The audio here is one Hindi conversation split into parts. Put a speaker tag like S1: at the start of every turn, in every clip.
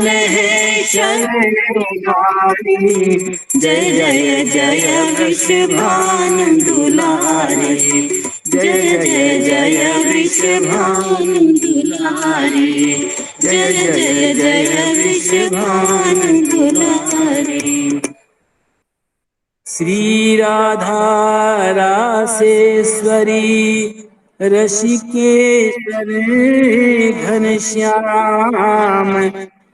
S1: कौन है शरणधारी। जय जय जय वृषभानु दुलारे, जय जय जय वृषभानु दुलारे, जय जय जय वृषभानु दुलारे।
S2: श्री राधा रासेश्वरी रसिकेश्वर घनश्याम,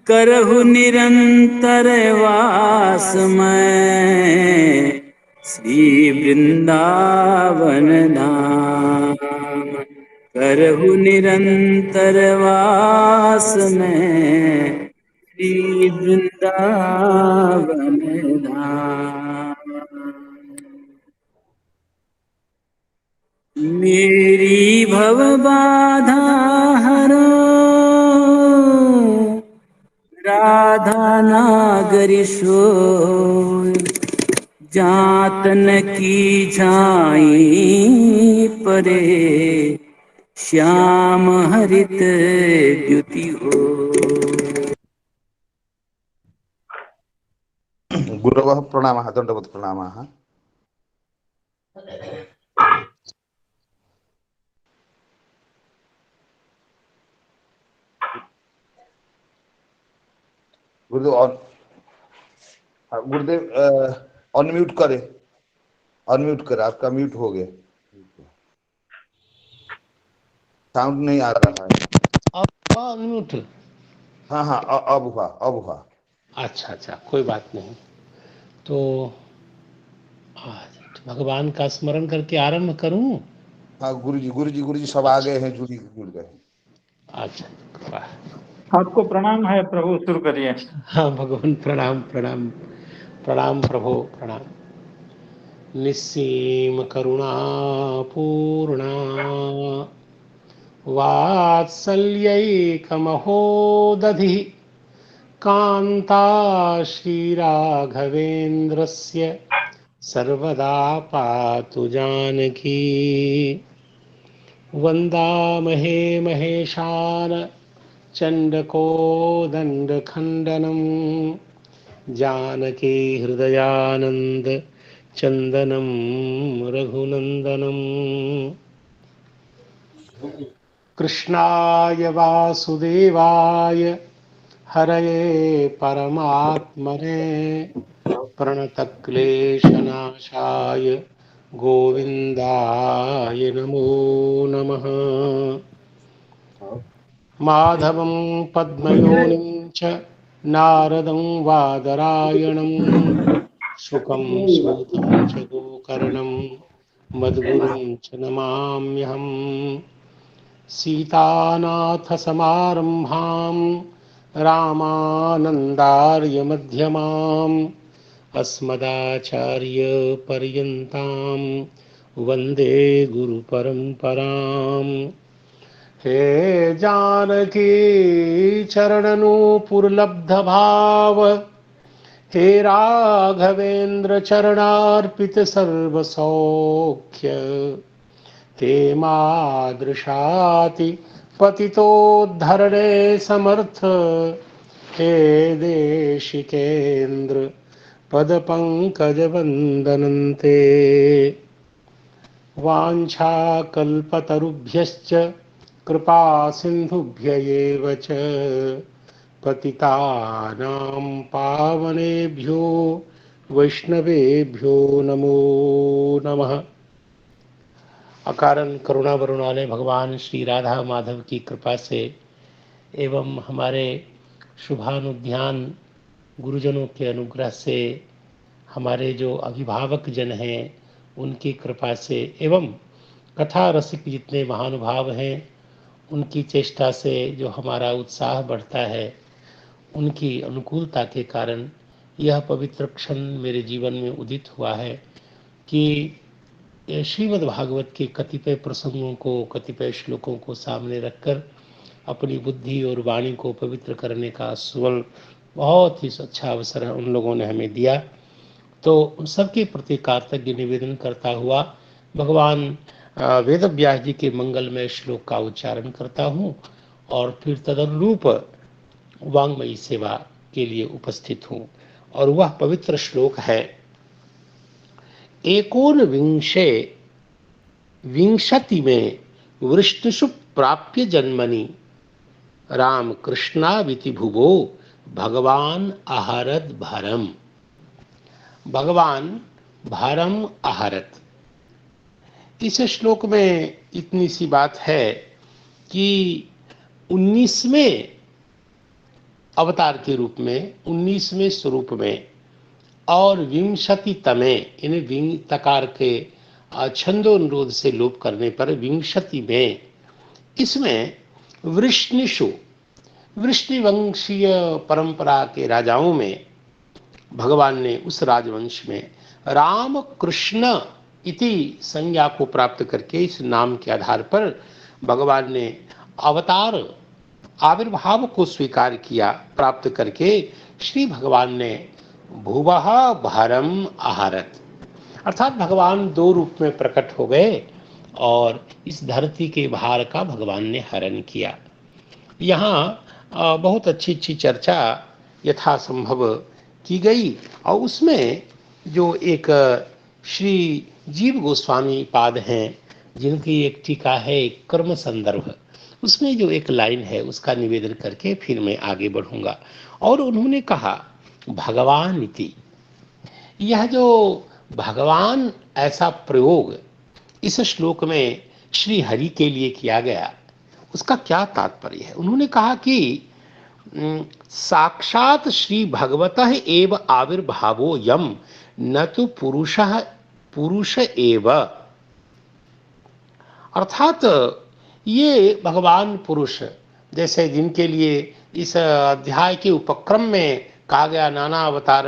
S2: करहु निरंतर वास मैं श्री वृंदावन धाम। करहु निरंतर वास में श्री वृंदावन धाम। मेरी भव बाधा हरो राधा नागरी सोय, जातन की झाई परे श्याम हरित द्युति हो।
S3: गुरवः प्रणामः, दंडवत् प्रणामः। गुरुदेव अनम्यूट करें, अनम्यूट करें, आपका म्यूट हो गया, साउंड नहीं आ रहा है।
S4: अनम्यूट?
S3: हाँ हाँ, अब हुआ।
S4: अच्छा अच्छा, कोई बात नहीं। तो भगवान का स्मरण करके आरंभ करूं?
S3: हाँ गुरुजी सब आ गए हैं, जुड़ गए।
S4: अच्छा,
S5: आपको प्रणाम है प्रभु, शुरू करिए।
S4: हाँ भगवान, प्रणाम प्रणाम प्रणाम प्रभु, प्रणाम। निस्सीम करुणा पूर्णा वात्सल्यैकमहोदधि, कान्ता श्रीराघवेन्द्रस्य सर्वदा पातु जानकी। वन्दामहे महेशान चण्डकोदण्डखण्डनं, जानकी हृदयानन्द चन्दनं रघुनन्दनं। कृष्णाय वासुदेवाय हरये परमात्मने, प्रणतक्लेशनाशाय गोविन्दाय नमो नमः। माधवं पद्मयोनिं च नारदं वादरायणं, शुकं सूतं च गोकर्णं मद्गुरुं च नमाम्यहम्। सीतानाथसमारम्भां रामानन्दार्यमध्यमाम्, अस्मदाचार्यपर्यन्तां वन्दे गुरुपरम्पराम्। हे जानकी चरणनूपुरलब्धभाव, हे राघवेन्द्र चरणार्पित सर्वसौख्य, ते मादृशाति पतितोद्धरणे समर्थ, हे देशिकेन्द्र पदपङ्कजवन्दनन्ते। वाञ्छाकल्पतरुभ्यश्च कृपा सिन्धुभ्य एव च, पतितानां पावनेभ्यो वैष्णवेभ्यो नमो नमः। अकारण करुणा वरुण वाले भगवान श्री राधा माधव की कृपा से एवं हमारे शुभानुध्यान गुरुजनों के अनुग्रह से, हमारे जो अभिभावक जन हैं उनकी कृपा से, एवं कथा रसिक जितने महानुभाव हैं उनकी चेष्टा से जो हमारा उत्साह बढ़ता है, उनकी अनुकूलता के कारण यह पवित्र क्षण मेरे जीवन में उदित हुआ है कि श्रीमद् भागवत के कतिपय प्रसंगों को, कतिपय श्लोकों को सामने रखकर अपनी बुद्धि और वाणी को पवित्र करने का सुवल बहुत ही अच्छा अवसर उन लोगों ने हमें दिया। तो उन सबके प्रति कृतज्ञ निवेदन करता हुआ भगवान वेद व्यास जी के मंगलमय श्लोक का उच्चारण करता हूँ और फिर तदनुरूप वांग्मयी सेवा के लिए उपस्थित हूँ। और वह पवित्र श्लोक है, एकोनविंशे विंशति में वृष्टिषु प्राप्य जन्मनि राम कृष्णाविति भुवो भगवान आहरत भारम। भगवान भारम आहरत। इस श्लोक में इतनी सी बात है कि 19वें अवतार के रूप में, 19वें स्वरूप में और विंशति तमे, यानी विंग तकार के छंदोनुरोध से लोप करने पर विंशति में, इसमें वृष्णिषु, वृष्णिवंशीय परंपरा के राजाओं में भगवान ने उस राजवंश में राम कृष्ण इति संज्ञा को प्राप्त करके, इस नाम के आधार पर भगवान ने अवतार आविर्भाव को स्वीकार किया। प्राप्त करके श्री भगवान ने भुवः भारम आहरत, अर्थात भगवान 2 रूप में प्रकट हो गए और इस धरती के भार का भगवान ने हरण किया। यहाँ बहुत अच्छी अच्छी चर्चा यथासंभव की गई और उसमें जो एक श्री जीव गोस्वामी पाद हैं, जिनकी एक टीका है कर्म संदर्भ, उसमें जो एक लाइन है उसका निवेदन करके फिर मैं आगे बढ़ूंगा। और उन्होंने कहा भगवान इति, यह जो भगवान ऐसा प्रयोग इस श्लोक में श्री हरि के लिए किया गया, उसका क्या तात्पर्य है। उन्होंने कहा कि साक्षात श्री भगवतः एव आविर्भावो यम न तो पुरुष एव, अर्थात ये भगवान पुरुष, जैसे जिनके लिए इस अध्याय के उपक्रम में कहा गया नाना अवतार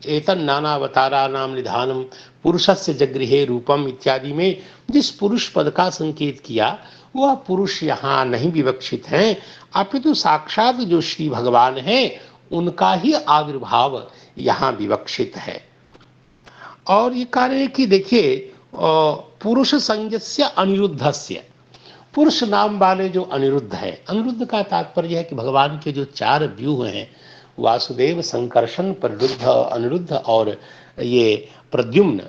S4: एतन नाना अवतारा नाम निधानम पुरुषस्य जगृहे रूपम इत्यादि में जिस पुरुष पद का संकेत किया, वह पुरुष यहाँ नहीं विवक्षित हैं, अपितु साक्षात जो श्री भगवान हैं उनका ही आविर्भाव यहाँ विवक्षित है। और ये कार्य है कि देखिए पुरुष संज्ञस्य अनिरुद्धस्य, पुरुष नाम वाले जो अनिरुद्ध है, अनिरुद्ध का तात्पर्य है कि भगवान के जो 4 व्यूह हैं, वासुदेव, संकर्षण, प्ररुद्ध, अनिरुद्ध और ये प्रद्युम्न,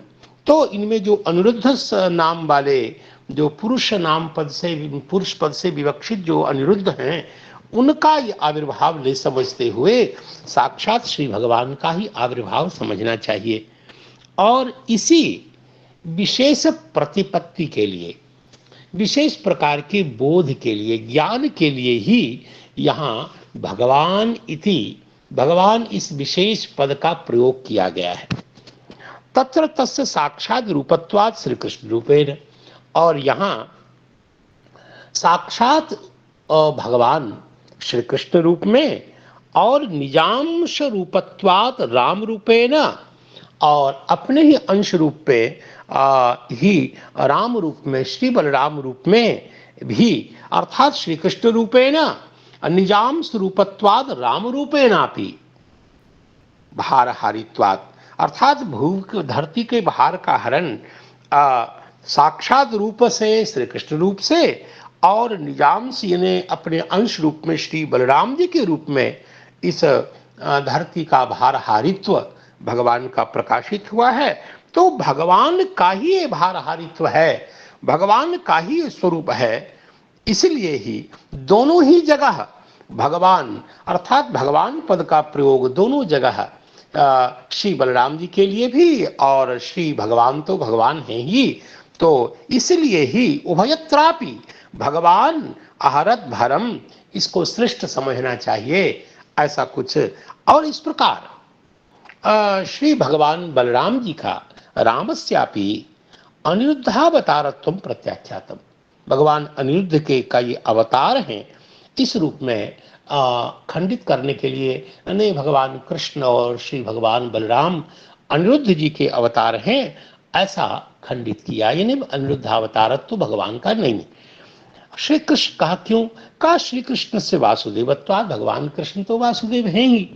S4: तो इनमें जो अनिरुद्ध नाम वाले जो पुरुष नाम पद से, पुरुष पद से विवक्षित जो अनिरुद्ध हैं, उनका ये आविर्भाव ले समझते हुए साक्षात श्री भगवान का ही आविर्भाव समझना चाहिए। और इसी विशेष प्रतिपत्ति के लिए, विशेष प्रकार के बोध के लिए, ज्ञान के लिए ही यहाँ भगवान इति, भगवान इस विशेष पद का प्रयोग किया गया है। तत्र तस्य साक्षात रूपत्वात् श्री कृष्ण रूपेण, और यहाँ साक्षात भगवान श्री कृष्ण रूप में और निजांश रूपत्वात् राम रूपेण, और अपने ही अंश रूप पे ही राम रूप में, श्री बलराम रूप में भी, अर्थात श्री कृष्ण रूपेण निजांश रूपत्वाद राम रूपेणापि भारहारित्वात्, अर्थात भू धरती के भार का हरण साक्षात रूप से, श्री कृष्ण रूप से, और निजांश यानी अपने अंश रूप में श्री बलराम जी के रूप में इस धरती का भारहारित्व भगवान का प्रकाशित हुआ है। तो भगवान का ही ये भारहारित्व है, भगवान का ही ये स्वरूप है, इसलिए ही दोनों ही जगह भगवान अर्थात भगवान पद का प्रयोग दोनों जगह श्री बलराम जी के लिए भी, और श्री भगवान तो भगवान हैं ही, तो इसलिए ही उभयत्रापि भगवान आहरत भरम, इसको श्रेष्ठ समझना चाहिए, ऐसा कुछ। और इस प्रकार श्री भगवान बलराम जी का रामस्यापि अनिरुद्धावतारत्वं प्रत्याख्यातम, भगवान अनिरुद्ध के का ये अवतार हैं, इस रूप में खंडित करने के लिए यानी भगवान कृष्ण और श्री भगवान बलराम अनिरुद्ध जी के अवतार हैं, ऐसा खंडित किया, यानी अनिरुद्धावतारत्व भगवान का नहीं। श्री कृष्ण कहा क्यों? कहा श्री कृष्ण से वासुदेवत्वात्, भगवान कृष्ण तो वासुदेव हैं ही,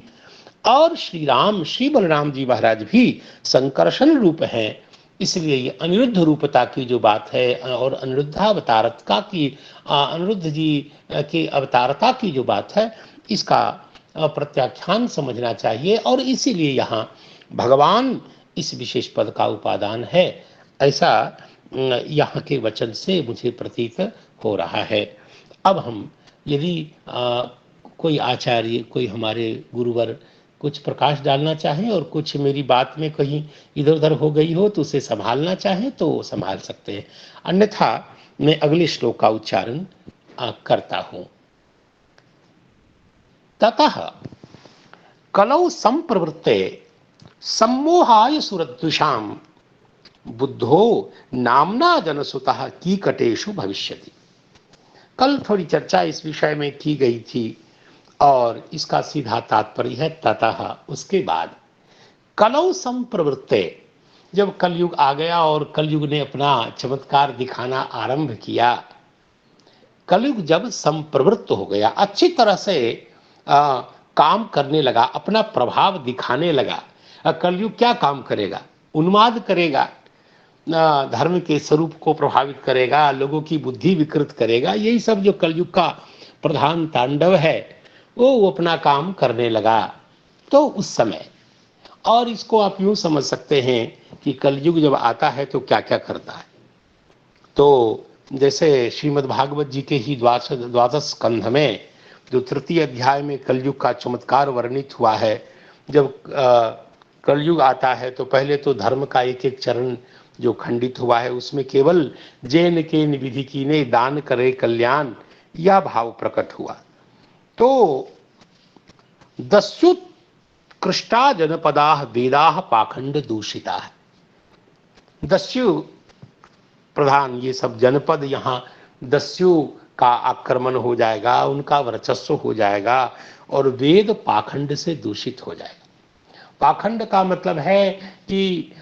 S4: और श्री राम श्री बलराम जी महाराज भी संकर्षण रूप हैं, इसलिए ये अनिरुद्ध रूपता की जो बात है और अनिरुद्धावतारता की, अनिरुद्ध जी के अवतारता की जो बात है, इसका प्रत्याख्यान समझना चाहिए और इसीलिए यहाँ भगवान इस विशेष पद का उपादान है, ऐसा यहाँ के वचन से मुझे प्रतीत हो रहा है। अब हम यदि कोई आचार्य, कोई हमारे गुरुवर कुछ प्रकाश डालना चाहें और कुछ मेरी बात में कहीं इधर उधर हो गई हो तो उसे संभालना चाहें तो संभाल सकते हैं, अन्यथा मैं अगले श्लोक का उच्चारण करता हूं। ततः कलौ संप्रवृत्ते सम्मोहाय सुरद्विषाम बुद्धो नामना जनसुतः कीकटेषु भविष्यति। कल थोड़ी चर्चा इस विषय में की गई थी और इसका सीधा तात्पर्य है ततः, उसके बाद कलौ संप्रवृत्ते, जब कलयुग आ गया और कलयुग ने अपना चमत्कार दिखाना आरंभ किया, कलयुग जब संप्रवृत्त हो गया, अच्छी तरह से काम करने लगा, अपना प्रभाव दिखाने लगा, कलयुग क्या काम करेगा? उन्माद करेगा, धर्म के स्वरूप को प्रभावित करेगा, लोगों की बुद्धि विकृत करेगा। यही सब जो कलयुग का प्रधान तांडव है वो अपना काम करने लगा। तो उस समय, और इसको आप यूं समझ सकते हैं कि कलयुग जब आता है तो क्या क्या करता है। तो जैसे श्रीमद् भागवत जी के ही द्वादश स्कंध में जो तृतीय अध्याय में कलयुग का चमत्कार वर्णित हुआ है, जब कलयुग आता है तो पहले तो धर्म का एक एक चरण जो खंडित हुआ है उसमें केवल जैन के निविधि कीने दान करे कल्याण, यह भाव प्रकट हुआ। तो दस्युत्कृष्टा जनपदा वेदा पाखंड दूषिता, दस्यु प्रधान ये सब जनपद, यहाँ दस्यु का आक्रमण हो जाएगा, उनका वर्चस्व हो जाएगा और वेद पाखंड से दूषित हो जाएगा। पाखंड का मतलब है कि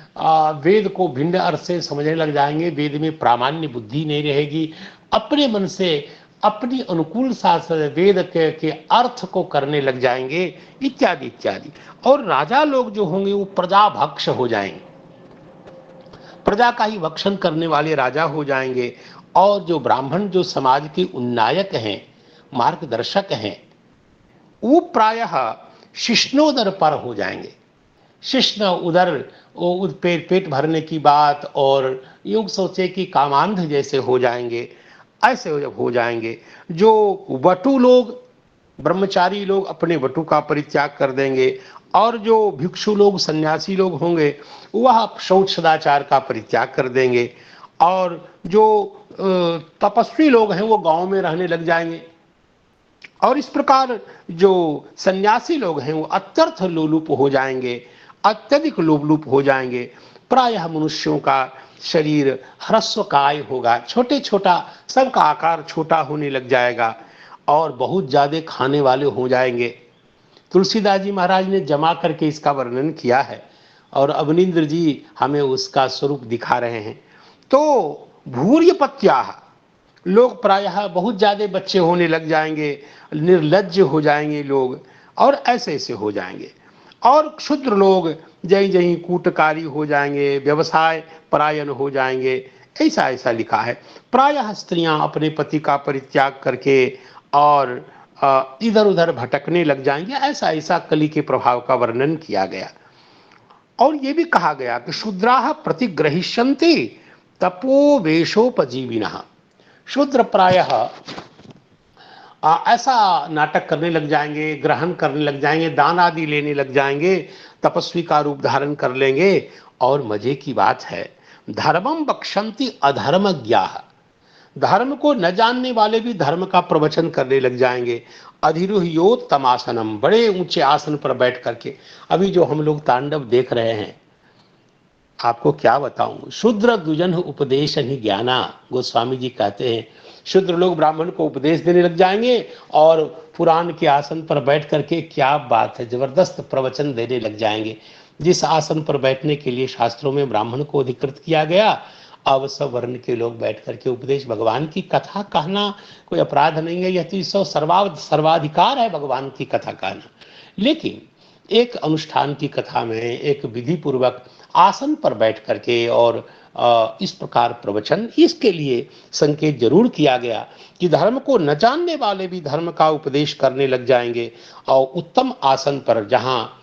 S4: वेद को भिन्न अर्थ से समझने लग जाएंगे, वेद में प्रामाण्य बुद्धि नहीं रहेगी, अपने मन से अपनी अनुकूल शास्त्र वेद के अर्थ को करने लग जाएंगे, इत्यादि इत्यादि। और राजा लोग जो होंगे वो प्रजा भक्ष हो जाएंगे, प्रजा का ही भक्षण करने वाले राजा हो जाएंगे। और जो ब्राह्मण जो समाज के उन्नायक हैं, मार्गदर्शक हैं, वो प्रायः शिष्णोदर पर हो जाएंगे। शिष्ण उदर, वो पेट भरने की बात, और यूं सोचे कि कामांध जैसे हो जाएंगे, ऐसे जब हो जाएंगे। जो वटु लोग, ब्रह्मचारी लोग अपने वटु का परित्याग कर देंगे, और जो भिक्षु लोग, सन्यासी लोग होंगे वह शौच सदाचार का परित्याग कर देंगे, और जो तपस्वी लोग हैं वो गांव में रहने लग जाएंगे। और इस प्रकार जो सन्यासी लोग हैं वो अत्यर्थ लोलुप हो जाएंगे, अत्यधिक लोलुप हो जाएंगे। प्रायः मनुष्यों का शरीर ह्रस्वकाय होगा, छोटे छोटा, सबका आकार छोटा होने लग जाएगा और बहुत ज़्यादा खाने वाले हो जाएंगे। तुलसीदास जी महाराज ने जमा करके इसका वर्णन किया है और अवनींद्र जी हमें उसका स्वरूप दिखा रहे हैं। तो भूर्यपत्याः, लोग प्रायः बहुत ज़्यादा बच्चे होने लग जाएंगे, निर्लज्ज हो जाएंगे लोग, और ऐसे ऐसे हो जाएंगे। और क्षुद्र लोग जय जय कूटकारी हो जाएंगे, व्यवसाय परायण हो जाएंगे, ऐसा ऐसा लिखा है। प्रायः स्त्रियां अपने पति का परित्याग करके और इधर उधर भटकने लग जाएंगे, ऐसा ऐसा कली के प्रभाव का वर्णन किया गया। और ये भी कहा गया कि शूद्राः प्रतिग्रहिष्यन्ति तपोवेशोपजीविनः, शूद्र प्रायः ऐसा नाटक करने लग जाएंगे, ग्रहण करने लग जाएंगे, दान आदि लेने लग जाएंगे, तपस्वी का रूप धारण कर लेंगे। और मजे की बात है, धर्मम बक्षन्ति अधर्मज्ञाः, धर्म को न जानने वाले भी धर्म का प्रवचन करने लग जाएंगे। अधिरुह्योत्तमासनम, बड़े ऊंचे आसन पर बैठ करके। अभी जो हम लोग तांडव देख रहे हैं, आपको क्या बताऊं, शूद्र द्विजन उपदेश ही ज्ञाना, गोस्वामी जी कहते हैं शूद्र लोग ब्राह्मण को उपदेश देने लग जाएंगे और पुराण के आसन पर बैठ करके, क्या बात है, जबरदस्त प्रवचन देने लग जाएंगे। जिस आसन पर बैठने के लिए शास्त्रों में ब्राह्मण को अधिकृत किया गया, अब सब वर्ण के लोग बैठ करके उपदेश, भगवान की कथा कहना कोई अपराध नहीं है, यह तो सर्वाधिकार है भगवान की कथा कहना। लेकिन एक अनुष्ठान की कथा में एक विधि पूर्वक आसन पर बैठ करके और इस प्रकार प्रवचन, इसके लिए संकेत जरूर किया गया कि धर्म को न जानने वाले भी धर्म का उपदेश करने लग जाएंगे और उत्तम आसन पर, जहाँ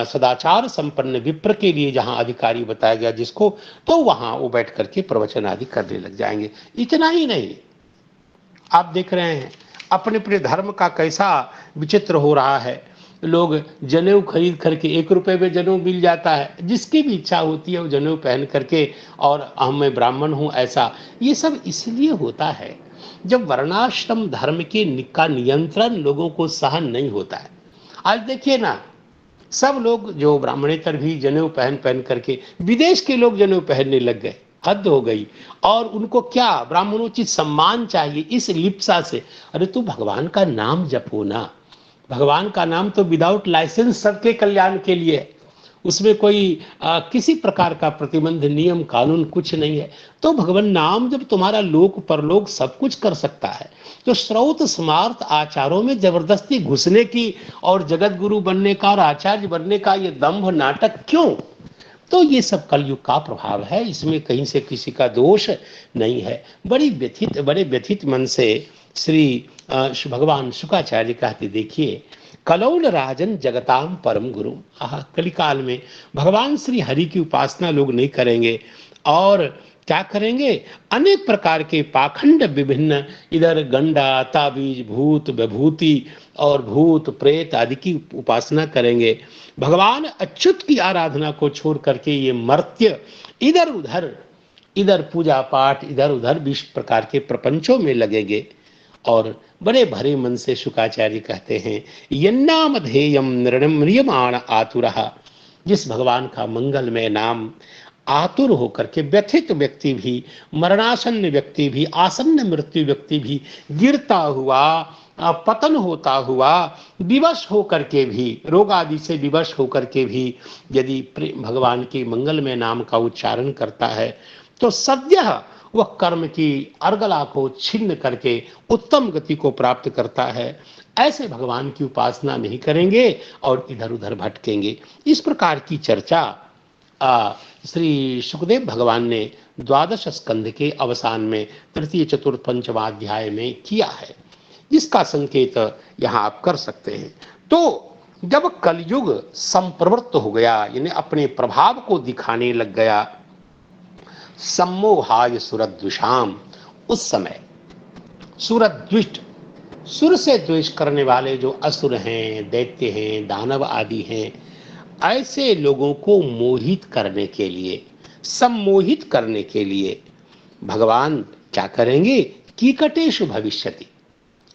S4: सदाचार संपन्न विप्र के लिए जहाँ अधिकारी बताया गया जिसको, तो वहाँ वो बैठ करके प्रवचन आदि करने लग जाएंगे। इतना ही नहीं, आप देख रहे हैं अपने अपने धर्म का कैसा विचित्र हो रहा है। लोग जनेऊ खरीद करके 1 रुपए में जनेऊ मिल जाता है, जिसकी भी इच्छा होती है वो जनेऊ पहन करके, और मैं ब्राह्मण हूँ ऐसा, ये सब इसलिए होता है जब वर्णाश्रम धर्म का नियंत्रण लोगों को सहन नहीं होता है। आज देखिए ना, सब लोग जो ब्राह्मणेतर भी जनेऊ पहन पहन करके, विदेश के लोग जनेऊ पहनने लग गए, हद हो गई। और उनको क्या ब्राह्मणोचित सम्मान चाहिए, इस लिप्सा से। अरे तू भगवान का नाम जपो ना, भगवान का नाम तो विदाउट लाइसेंस सबके कल्याण के लिए है, उसमें कोई किसी प्रकार का प्रतिबंध नियम कानून कुछ नहीं है। तो भगवान नाम जब तुम्हारा लोक परलोक सब कुछ कर सकता है, तो स्रोत स्मार्थ आचारों में जबरदस्ती घुसने की और जगत गुरु बनने का और आचार्य बनने का ये दंभ नाटक क्यों? तो ये सब कलयुग का प्रभाव है, इसमें कहीं से किसी का दोष नहीं है। बड़े व्यथित मन से श्री भगवान शुकाचार्य कहते, देखिए कलौल राजन जगताम परम गुरु। कलिकाल में भगवान श्री हरि की उपासना लोग नहीं करेंगे और क्या करेंगे, अनेक प्रकार के पाखंड विभिन्न, इधर गंडा ताबीज भूत विभूति और भूत प्रेत आदि की उपासना करेंगे। भगवान अच्युत की आराधना को छोड़ करके ये मर्त्य इधर पूजा पाठ, इधर उधर 20 प्रकार के प्रपंचों में लगेंगे। और बड़े भरे मन से शुकाचार्य कहते हैं, यन्नामधेयम निर्म्रियमाण आतुरः, जिस भगवान का मंगलमय नाम आतुर होकर के व्यथित व्यक्ति भी, मरणासन्न व्यक्ति भी, आसन्न मृत्यु व्यक्ति भी, गिरता हुआ पतन होता हुआ, विवश होकर के भी, रोग आदि से विवश होकर के भी यदि भगवान के मंगलमय नाम का उच्चारण करता है तो सद्यः वह कर्म की अर्गला को छिन्न करके उत्तम गति को प्राप्त करता है। ऐसे भगवान की उपासना नहीं करेंगे और इधर उधर भटकेंगे। इस प्रकार की चर्चा श्री सुखदेव भगवान ने 12 स्कंध के अवसान में तृतीय चतुर्थ पंचमाध्याय में किया है, जिसका संकेत यहाँ आप कर सकते हैं। तो जब कलयुग संप्रवृत्त हो गया, यानी अपने प्रभाव को दिखाने लग गया, सम्मोहाय सुरद्विषाम, उस समय सुरद्विष्ट, सुर से द्वेष करने वाले जो असुर हैं, दैत्य हैं, दानव आदि हैं, ऐसे लोगों को मोहित करने के लिए, सम्मोहित करने के लिए भगवान क्या करेंगे, कीकटेषु भविष्यति।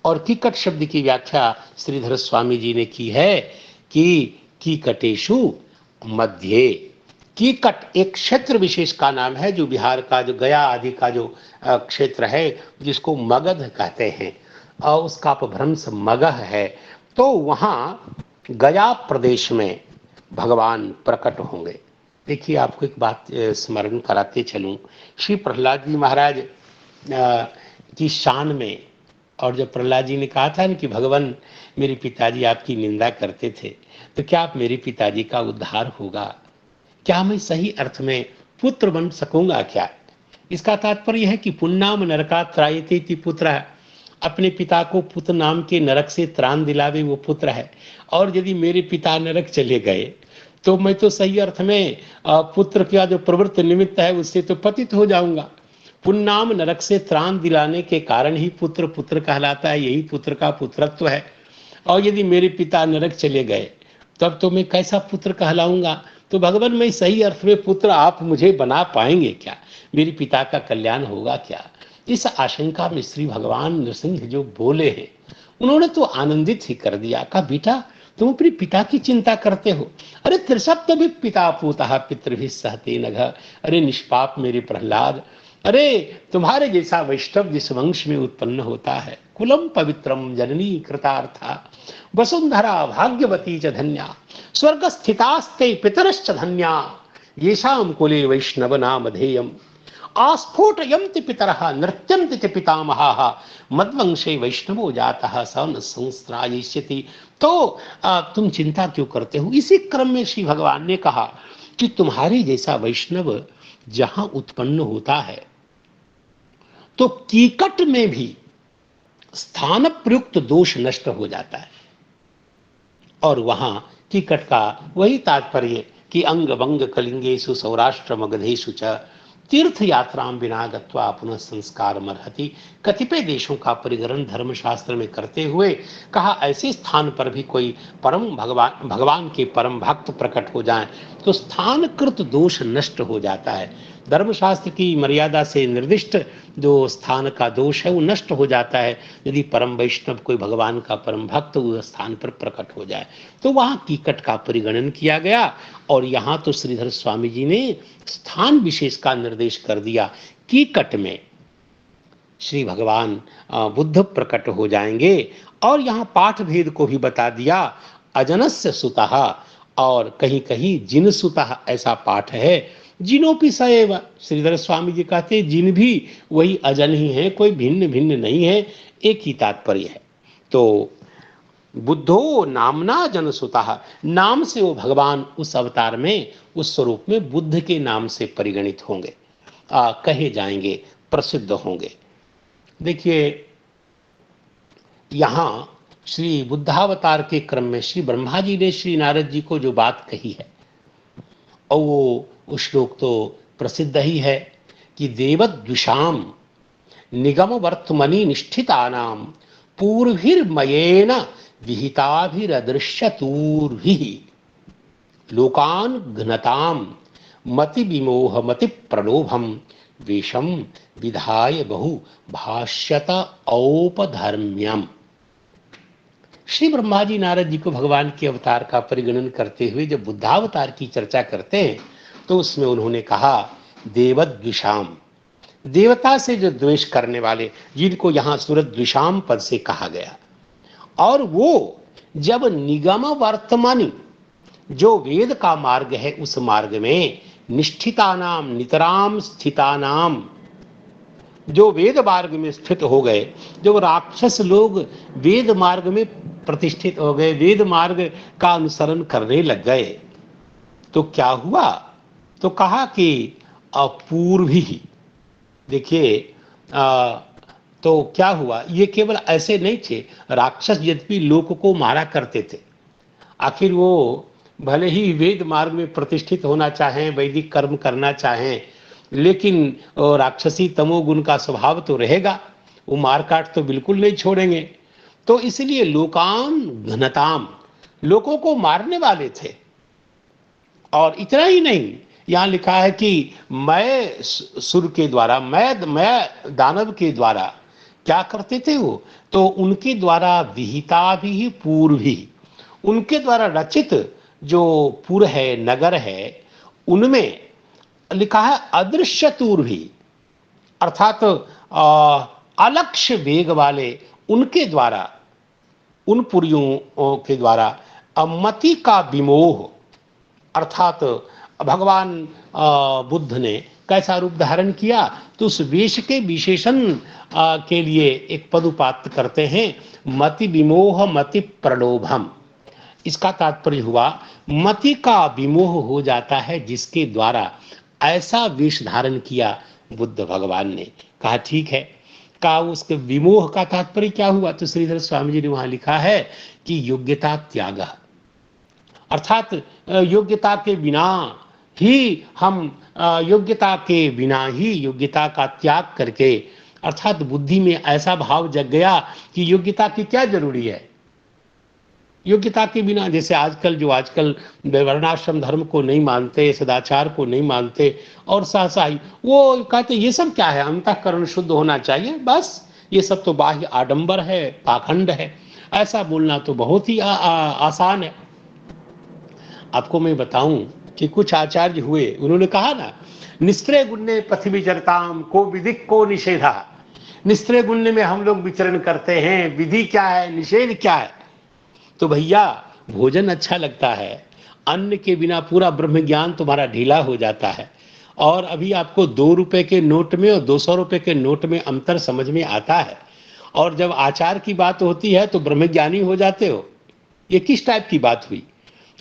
S4: और कीकट शब्द की व्याख्या श्रीधर स्वामी जी ने की है कि कीकटेषु मध्य। कीकट एक क्षेत्र विशेष का नाम है, जो बिहार का, जो गया आदि का जो क्षेत्र है, जिसको मगध कहते हैं, और उसका अपभ्रंश मगह है। तो वहाँ गया प्रदेश में भगवान प्रकट होंगे। देखिए, आपको एक बात स्मरण कराते चलूं, श्री प्रहलाद जी महाराज की शान में, और जब प्रहलाद जी ने कहा था कि भगवान मेरे पिताजी आपकी निंदा करते थे, तो क्या आप मेरे पिताजी का उद्धार होगा, क्या मैं सही अर्थ में पुत्र बन सकूंगा क्या? इसका तात्पर्य है कि पुन्नाम नरका त्रायते इति पुत्र, अपने पिता को पुत्र नाम के नरक से त्राण दिलावे वो पुत्र है। और यदि मेरे पिता नरक चले गए तो मैं तो सही अर्थ में पुत्र का जो प्रवृत्त निमित्त है उससे तो पतित हो जाऊंगा। पुन्नाम नरक से त्राण दिलाने के कारण ही पुत्र पुत्र कहलाता है, यही पुत्र का पुत्रत्व है। और यदि मेरे पिता नरक चले गए तब तो मैं कैसा पुत्र कहलाऊंगा? तो भगवान, मैं सही अर्थ में पुत्र आप मुझे बना पाएंगे क्या? मेरे पिता का कल्याण होगा क्या? इस आशंका में श्री भगवान नृसिंह जो बोले हैं, उन्होंने तो आनंदित ही कर दिया। कहा, बेटा तुम अपने पिता की चिंता करते हो। अरे त्रिसप्त भी पिता पूता पितृभि सहते नघ। अरे निष्पाप मेरे प्रहलाद, अरे तुम्हारे जैसा वैष्णव जिस वंश में उत्पन्न होता है, कुलम पवित्रम जननी कृतार्था वसुंधरा भाग्यवती च धन्या स्वर्ग स्थितास्ते पितरश्च धन्या येषां कुले वैष्णव नामधेयम् आस्फोटयन्ति पितरः नृत्यन्ति च पितामहाः मद्वंशे वैष्णवो जातः स न संस्त्रायिष्यति। तो तुम चिंता क्यों करते हो? इसी क्रम में श्री भगवान ने कहा कि तुम्हारे जैसा वैष्णव जहां उत्पन्न होता है तो कीकट में भी स्थान प्रयुक्त दोष नष्ट हो जाता है। और वहां कीकट का वही तात्पर्य कि अंग भंग कलिंगेषु सौराष्ट्र मगधेषु च तीर्थ यात्राम बिना गत्वा पुनः संस्कार मर्हति। कतिपय देशों का परिग्रहण धर्मशास्त्र में करते हुए कहा ऐसे स्थान पर भी कोई परम भगवान के परम भक्त प्रकट हो जाएं तो स्थानकृत दोष नष्ट हो जाता है। धर्मशास्त्र की मर्यादा से निर्दिष्ट जो स्थान का दोष है वो नष्ट हो जाता है यदि परम वैष्णव कोई भगवान का परम भक्त उस स्थान पर प्रकट हो जाए। तो वहां कीकट का परिगणन किया गया और यहाँ तो श्रीधर स्वामी जी ने स्थान विशेष का निर्देश कर दिया। कीकट में श्री भगवान बुद्ध प्रकट हो जाएंगे और यहाँ पाठ भेद को भी बता दिया, अजनस्य सुतः और कहीं कहीं जिन सुतः ऐसा पाठ है। जिनोपि सएव, श्रीधर स्वामी जी कहते हैं जिन भी वही अजन ही है, कोई भिन्न भिन्न नहीं है, एक ही तात्पर्य है। तो बुद्धो नामना जनसुतः, नाम से वो भगवान उस अवतार में उस स्वरूप में बुद्ध के नाम से परिगणित होंगे, कहे जाएंगे, प्रसिद्ध होंगे। देखिए यहाँ श्री बुद्धावतार के क्रम में श्री ब्रह्मा जी ने श्री नारद जी को जो बात कही है और वो श्लोक तो प्रसिद्ध ही है कि देवद्विषाम निगम वर्तमनि निष्ठितानाम पूर्भिर्मयेन विहिताभिरदृश्यतूर्भिः लोकान घ्नताम मति विमोह मति प्रलोभम वेशम विधाय बहु भाष्यत औपधर्म्यम। श्री ब्रह्मा जी नारद जी को भगवान के अवतार का परिगणन करते हुए जब बुद्धावतार की चर्चा करते हैं तो उसमें उन्होंने कहा देवद्विषाम, देवता से जो द्वेष करने वाले, जिनको यहाँ सुरद्विषाम पद से कहा गया, और वो जब निगम वर्तमान जो वेद का मार्ग है उस मार्ग में निष्ठितानाम नितराम स्थितानाम जो वेद मार्ग में स्थित हो गए, जो राक्षस लोग वेद मार्ग में प्रतिष्ठित हो गए, वेद मार्ग का अनुसरण करने लग गए, तो क्या हुआ? तो कहा कि अपूर्वी, देखिए तो क्या हुआ, ये केवल ऐसे नहीं थे, राक्षस यद्यपि लोक को मारा करते थे, आखिर वो भले ही वेद मार्ग में प्रतिष्ठित होना चाहें, वैदिक कर्म करना चाहें, लेकिन राक्षसी तमोगुण का स्वभाव तो रहेगा, वो मारकाट तो बिल्कुल नहीं छोड़ेंगे। तो इसलिए लोकाम घनताम, लोगों को मारने वाले थे। और इतना ही नहीं, यहाँ लिखा है कि मैं सुर के द्वारा, मैं दानव के द्वारा क्या करते थे वो, तो उनके द्वारा विहिता भी पूर्वी, उनके द्वारा रचित जो पुर है, नगर है, उनमें लिखा है अदृश्य तूर्भी, अर्थात अलक्ष्य वेग वाले, उनके द्वारा, उन पुरियों के द्वारा मति का विमोह, अर्थात भगवान बुद्ध ने कैसा रूप धारण किया, तो उस वेश के विशेषण के लिए एक पद उपात्त करते हैं, मति विमोह मति प्रलोभम। इसका तात्पर्य हुआ मति का विमोह हो जाता है जिसके द्वारा ऐसा वेश धारण किया बुद्ध भगवान ने। कहा ठीक है, कहा उसके विमोह का तात्पर्य क्या हुआ, तो श्रीधर स्वामी जी ने वहां लिखा है कि योग्यता त्याग, अर्थात योग्यता के बिना ही हम, योग्यता के बिना ही योग्यता का त्याग करके, अर्थात बुद्धि में ऐसा भाव जग गया कि योग्यता की क्या जरूरी है, योग्यता के बिना, जैसे आजकल वर्णाश्रम धर्म को नहीं मानते, सदाचार को नहीं मानते, और सहसा ही वो कहते ये सब क्या है, अंतःकरण शुद्ध होना चाहिए, बस ये सब तो बाह्य आडंबर है, पाखंड है। ऐसा बोलना तो बहुत ही आसान है। आपको मैं बताऊं कि कुछ आचार्य हुए, उन्होंने कहा ना, निस्त्रे गुण्य पथि विचरताम को विधिक को निषेधा, निस्त्रे गुण्य में हम लोग विचरण करते हैं, विधि क्या है, निषेध क्या है। तो भैया भोजन अच्छा लगता है, अन्न के बिना पूरा ब्रह्म ज्ञान तुम्हारा ढीला हो जाता है। और अभी आपको 2 रुपए के नोट में और 200 रुपए के नोट में अंतर समझ में आता है, और जब आचार की बात होती है तो ब्रह्मज्ञानी हो जाते हो। ये किस टाइप की बात हुई?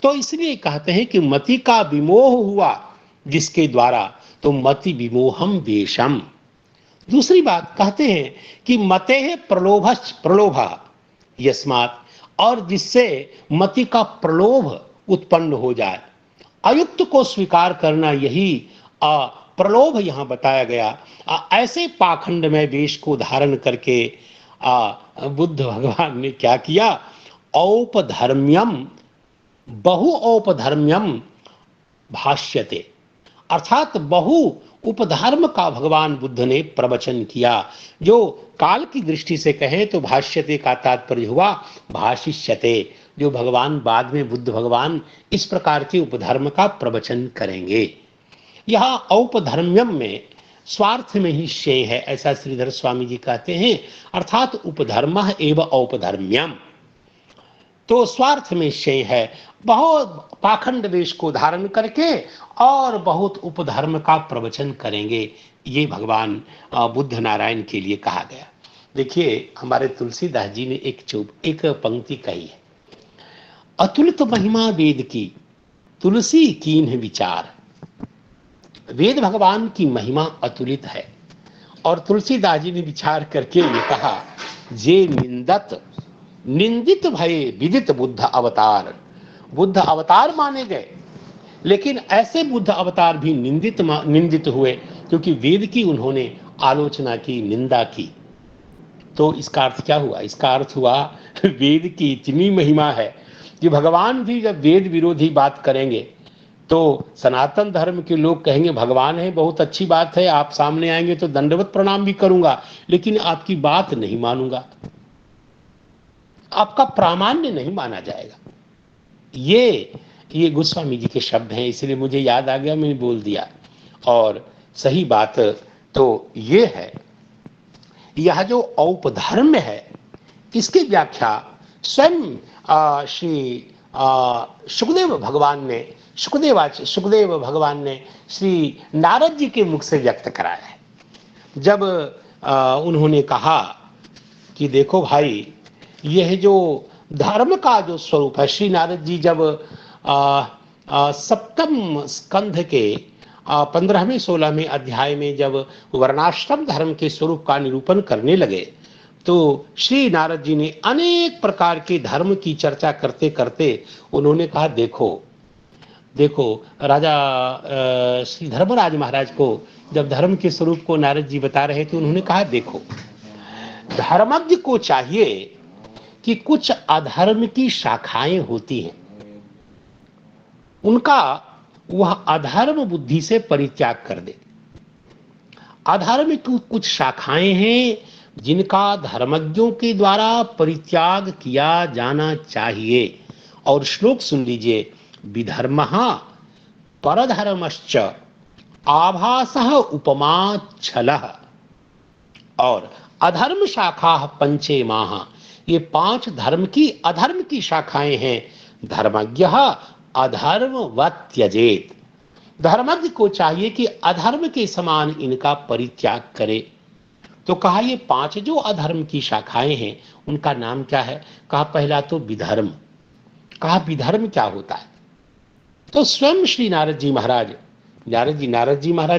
S4: तो इसलिए कहते हैं कि मति का विमोह हुआ जिसके द्वारा तो मति विमोहम वेशम। दूसरी बात कहते हैं कि मते है प्रलोभ यस्मात्, और जिससे मति का प्रलोभ उत्पन्न हो जाए, अयुक्त को स्वीकार करना, यही प्रलोभ यहां बताया गया। ऐसे पाखंड में वेश को धारण करके बुद्ध भगवान ने क्या किया, औपधर्म्यम बहु औपधर्म्यम भाष्यते, अर्थात बहु उपधर्म का भगवान बुद्ध ने प्रवचन किया। जो काल की दृष्टि से कहें तो भाष्यते का तात्पर्य हुआ भाषिष्यते, जो भगवान बाद में बुद्ध भगवान इस प्रकार के उपधर्म का प्रवचन करेंगे। यहां औपधर्म्यम में स्वार्थ में ही शेय है, ऐसा श्रीधर स्वामी जी कहते हैं, अर्थात उपधर्म एवं औपधर्म्यम, तो स्वार्थ में शेय है। बहुत पाखंड वेश को धारण करके और बहुत उपधर्म का प्रवचन करेंगे, ये भगवान बुद्ध नारायण के लिए कहा गया। देखिए हमारे तुलसीदास जी ने एक पंक्ति कही है, अतुलित महिमा वेद की तुलसी कीन्ह विचार। वेद भगवान की महिमा अतुलित है, और तुलसीदास जी ने विचार करके ये कहा, जे निंदित भये विदित बुद्ध अवतार। बुद्ध अवतार माने गए, लेकिन ऐसे बुद्ध अवतार भी निंदित हुए, क्योंकि वेद की उन्होंने आलोचना की, निंदा की। तो इसका अर्थ क्या हुआ? इसका अर्थ हुआ वेद की इतनी महिमा है कि भगवान भी जब वेद विरोधी बात करेंगे तो सनातन धर्म के लोग कहेंगे भगवान है, बहुत अच्छी बात है, आप सामने आएंगे तो दंडवत प्रणाम भी करूंगा, लेकिन आपकी बात नहीं मानूंगा, आपका प्रामाण्य नहीं माना जाएगा। ये गोस्वामी जी के शब्द हैं, इसलिए मुझे याद आ गया, मैंने बोल दिया। और सही बात तो ये है, यह जो औपधर्म है इसकी व्याख्या स्वयं श्री सुखदेव भगवान ने श्री नारद जी के मुख से व्यक्त कराया है। जब उन्होंने कहा कि देखो भाई, यह जो धर्म का जो स्वरूप है, श्री नारद जी जब सप्तम स्कंध के 15वें 16वें अध्याय में जब वर्णाश्रम धर्म के स्वरूप का निरूपण करने लगे, तो श्री नारद जी ने अनेक प्रकार के धर्म की चर्चा करते करते उन्होंने कहा, देखो राजा श्री धर्मराज महाराज को जब धर्म के स्वरूप को नारद जी बता रहे थे, उन्होंने कहा, देखो धर्मज्ञ को चाहिए कि कुछ अधर्म की शाखाएं होती हैं, उनका वह अधर्म बुद्धि से परित्याग कर दे। अधर्म की कुछ शाखाएं हैं जिनका धर्मज्ञों के द्वारा परित्याग किया जाना चाहिए। और श्लोक सुन लीजिए, विधर्मः परधर्मश्च आभासः उपमाच्छलः, और अधर्म शाखा पंचे माह, ये 5 अधर्म की शाखाएं हैं। धर्मज्ञः अधर्मवत् त्यजेत, धर्मज्ञ को चाहिए कि अधर्म के समान इनका परित्याग करे। तो कहा ये 5 जो अधर्म की शाखाएं हैं उनका नाम क्या है? कहा पहला तो विधर्म। कहा विधर्म क्या होता है? तो स्वयं श्री नारद जी महाराज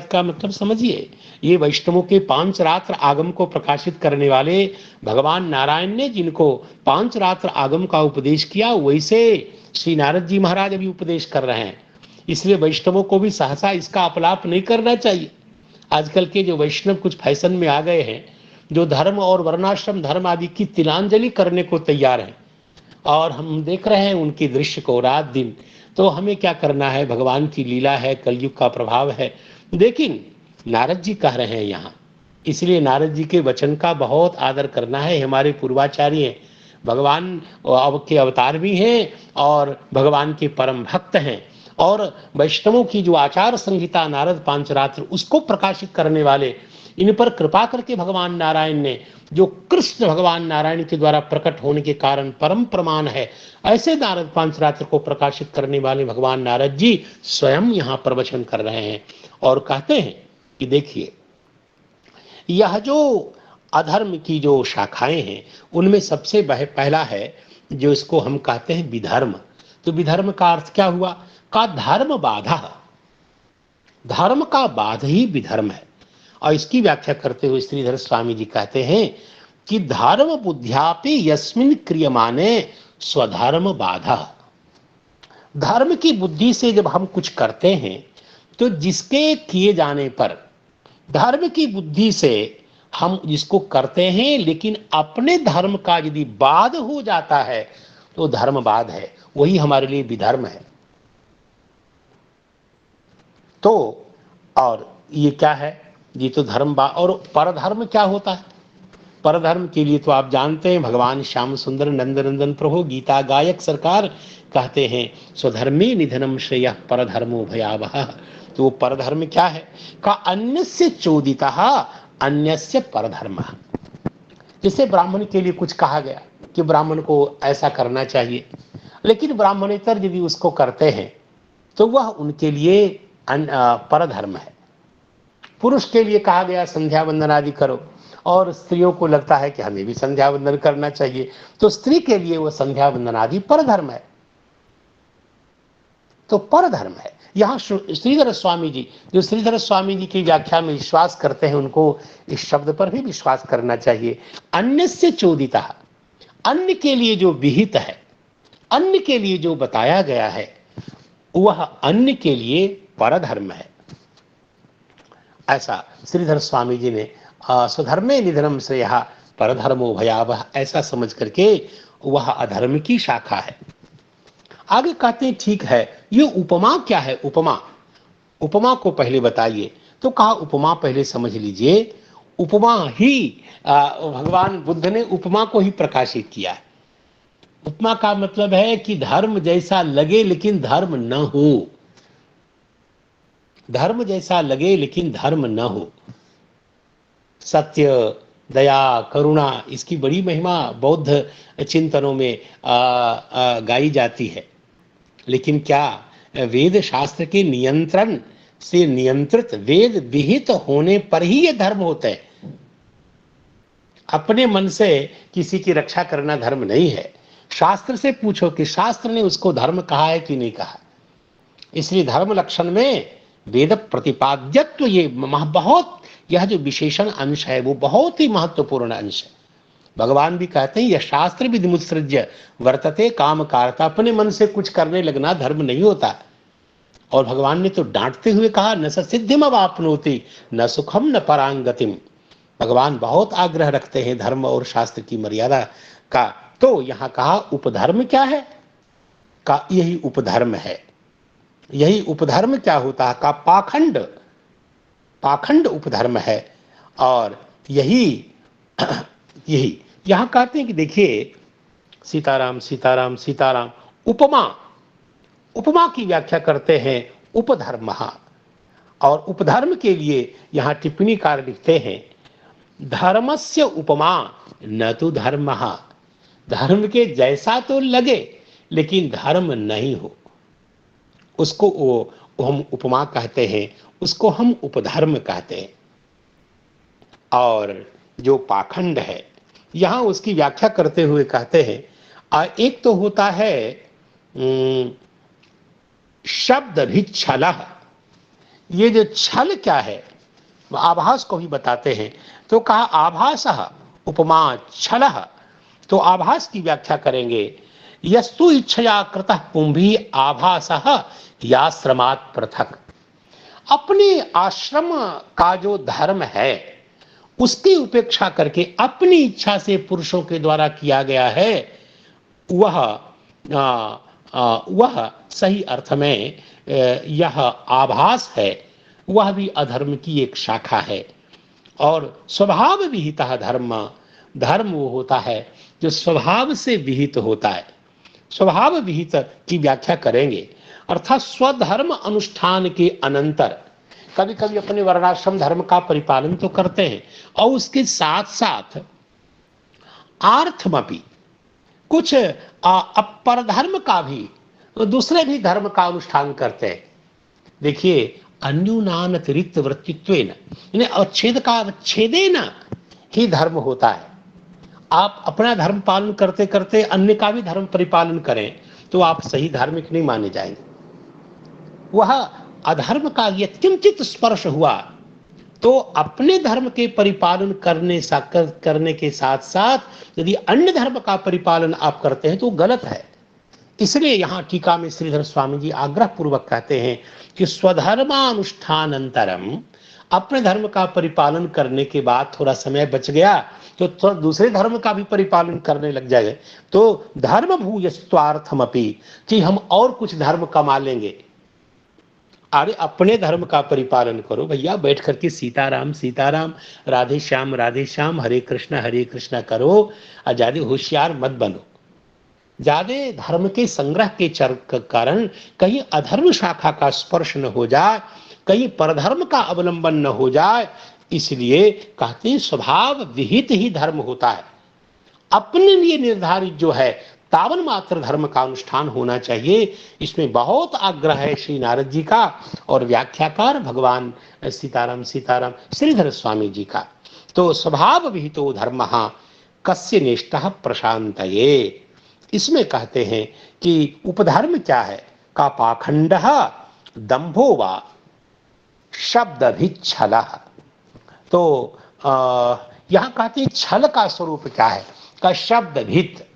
S4: का मतलब समझिए, ये वैष्णवों के 5 रात्र आगम को प्रकाशित करने वाले भगवान नारायण ने जिनको 5 रात्र आगम का उपदेश किया, वैसे श्री नारद जी महाराज अभी उपदेश कर रहे हैं। इसलिए वैष्णवों को भी सहसा इसका अपलाप नहीं करना चाहिए। आजकल के जो वैष्णव कुछ फैशन में आ गए हैं, जो धर्म और वर्णाश्रम धर्म आदि की तिलांजलि करने को तैयार हैं, और हम देख रहे हैं उनके दृश्य को रात दिन। तो हमें क्या करना है? भगवान की लीला है, कलयुग का प्रभाव है। लेकिन नारद जी कह रहे हैं यहाँ, इसलिए नारद जी के वचन का बहुत आदर करना है। हमारे पूर्वाचार्य हैं, भगवान के अवतार भी हैं और भगवान के परम भक्त हैं, और वैष्णवों की जो आचार संहिता नारद 5 रात्र उसको प्रकाशित करने वाले, इन पर कृपा करके भगवान नारायण ने, जो कृष्ण भगवान नारायण के द्वारा प्रकट होने के कारण परम प्रमाण है, ऐसे नारद 5 रात्र को प्रकाशित करने वाले भगवान नारद जी स्वयं यहाँ प्रवचन कर रहे हैं और कहते हैं कि देखिए, यह जो अधर्म की जो शाखाएं हैं उनमें सबसे पहला है जो इसको हम कहते हैं विधर्म। तो विधर्म का अर्थ क्या हुआ? का धर्म बाधा। धर्म का बाध ही विधर्म है। और इसकी व्याख्या करते हुए श्रीधर स्वामी जी कहते हैं कि धर्म बुद्ध्यापि यस्मिन् क्रियमाणे स्वधर्म बाधा। धर्म की बुद्धि से जब हम कुछ करते हैं तो जिसके किए जाने पर धर्म की बुद्धि से हम जिसको करते हैं, लेकिन अपने धर्म का यदि बाध हो जाता है तो धर्म बाध है, वही हमारे लिए विधर्म है। तो और ये क्या है, ये तो धर्म और परधर्म क्या होता है? परधर्म के लिए तो आप जानते हैं, भगवान श्याम सुंदर नंदनंदन प्रभु गीता गायक सरकार कहते हैं स्वधर्मे निधनम श्रेयः परधर्मो भयावह। तो वो परधर्म क्या है? का अन्यस्य चोदितः अन्यस्य परधर्म। जैसे ब्राह्मण के लिए कुछ कहा गया कि ब्राह्मण को ऐसा करना चाहिए, लेकिन ब्राह्मणेतर यदि उसको करते हैं तो वह उनके लिए परधर्म है। पुरुष के लिए कहा गया संध्या वंदन आदि करो, और स्त्रियों को लगता है कि हमें भी संध्या वंदन करना चाहिए, तो स्त्री के लिए वो संध्या वंदन आदि परधर्म है। तो परधर्म है। यहाँ श्रीधर स्वामी जी, जो श्रीधर स्वामी जी की व्याख्या में विश्वास करते हैं, उनको इस शब्द पर भी विश्वास करना चाहिए। अन्य से चोदिता, अन्य के लिए जो विहित है, अन्य के लिए जो बताया गया है, वह अन्य के लिए परधर्म है। ऐसा श्रीधर स्वामी जी ने स्वधर्मे निधनम श्रेयः परधर्मो भयावह ऐसा समझ करके वह अधर्म की शाखा है। आगे कहते हैं ठीक है, ये उपमा क्या है? उपमा, उपमा को पहले बताइए। तो कहा उपमा पहले समझ लीजिए। उपमा ही भगवान बुद्ध ने उपमा को ही प्रकाशित किया है। उपमा का मतलब है कि धर्म जैसा लगे लेकिन धर्म न हो, धर्म जैसा लगे लेकिन धर्म न हो। सत्य, दया, करुणा, इसकी बड़ी महिमा बौद्ध चिंतनों में गाई जाती है। लेकिन क्या वेद शास्त्र के नियंत्रण से नियंत्रित, वेद विहित होने पर ही ये धर्म होते हैं। अपने मन से किसी की रक्षा करना धर्म नहीं है। शास्त्र से पूछो कि शास्त्र ने उसको धर्म कहा है कि नहीं कहा। इसलिए धर्म लक्षण में वेद प्रतिपाद्यत्व ये बहुत, यह जो विशेषण अंश है वो बहुत ही महत्वपूर्ण अंश है। भगवान भी कहते हैं यह शास्त्र विधिमुत्सृज्य वर्तते काम कारता। अपने मन से कुछ करने लगना धर्म नहीं होता। और भगवान ने तो डांटते हुए कहा न सिद्धिम अवाप्नोति न सुखम न परांगतिम। भगवान बहुत आग्रह रखते हैं धर्म और शास्त्र की मर्यादा का। तो यहाँ कहा उपधर्म क्या है? का यही उपधर्म है। यही उपधर्म क्या होता है? का पाखंड, पाखंड उपधर्म है। और यही यही यहां कहते हैं कि देखिए, सीताराम सीताराम सीताराम, उपमा, उपमा की व्याख्या करते हैं उपधर्म। और उपधर्म के लिए यहां टिप्पणीकार लिखते हैं धर्मस्य उपमा न तो धर्म। धर्म के जैसा तो लगे लेकिन धर्म नहीं हो, उसको वो हम उपमा कहते हैं, उसको हम उपधर्म कहते हैं। और जो पाखंड है, यहाँ उसकी व्याख्या करते हुए कहते हैं एक तो होता है शब्द भी छल। ये जो छल क्या है, आभास को भी बताते हैं। तो कहा आभास उपमा छल। तो आभास की व्याख्या करेंगे यस्तु इच्छया कृतः पुंभी आभास याश्रमात् पृथक। अपने आश्रम का जो धर्म है उसकी उपेक्षा करके अपनी इच्छा से पुरुषों के द्वारा किया गया है, वह सही अर्थ में यह आभास है, वह भी अधर्म की एक शाखा है। और स्वभाव विहित धर्म, धर्म वो होता है जो स्वभाव से विहित होता है। स्वभाव विहित की व्याख्या करेंगे अर्थात स्वधर्म अनुष्ठान के अनंतर कभी कभी अपने वर्णाश्रम धर्म का परिपालन तो करते हैं और उसके साथ साथ आर्थमपि कुछ परधर्म का भी, दूसरे भी धर्म का अनुष्ठान करते हैं। देखिए अन्यूनान अतिरिक्त वृत्तित्वेन, यानी अच्छेद का अच्छेदेन ही धर्म होता है। आप अपना धर्म पालन करते करते अन्य का भी धर्म परिपालन करें तो आप सही धार्मिक नहीं माने जाएंगे। वह अधर्म का यत्किंचित स्पर्श हुआ तो अपने धर्म के परिपालन करने के साथ साथ यदि अन्य धर्म का परिपालन आप करते हैं तो गलत है। इसलिए यहाँ टीका में श्रीधर स्वामी जी आग्रह पूर्वक कहते हैं कि स्वधर्मानुष्ठानंतरम, अपने धर्म का परिपालन करने के बाद थोड़ा समय बच गया तो दूसरे धर्म का भी परिपालन करने लग जाएंगे तो धर्म भूयस्वार्थमपि, कि हम और कुछ धर्म कमा लेंगे। अरे अपने धर्म का परिपालन करो भैया, बैठ करके सीताराम सीताराम, राधे श्याम हरे कृष्णा करो और ज्यादा होशियार मत बनो। ज्यादा धर्म के संग्रह के कारण कहीं अधर्म शाखा का स्पर्श न हो जाए, कहीं परधर्म का अवलंबन न हो जाए, इसलिए कहते हैं स्वभाव विहित ही धर्म होता है। अपने लिए निर्धारित जो है तावन मात्र धर्म का अनुष्ठान होना चाहिए। इसमें बहुत आग्रह है श्री नारद जी का और व्याख्याकार भगवान सीताराम श्रीधर स्वामी जी का। तो स्वभाव विहितो धर्म कस्य निष्ठा प्रशांतये, इसमें कहते हैं कि उपधर्म क्या है का पाखंड दंभो वा शब्दभिच्छल। तो यहां कहते हैं छल का स्वरूप क्या है का शब्दभित,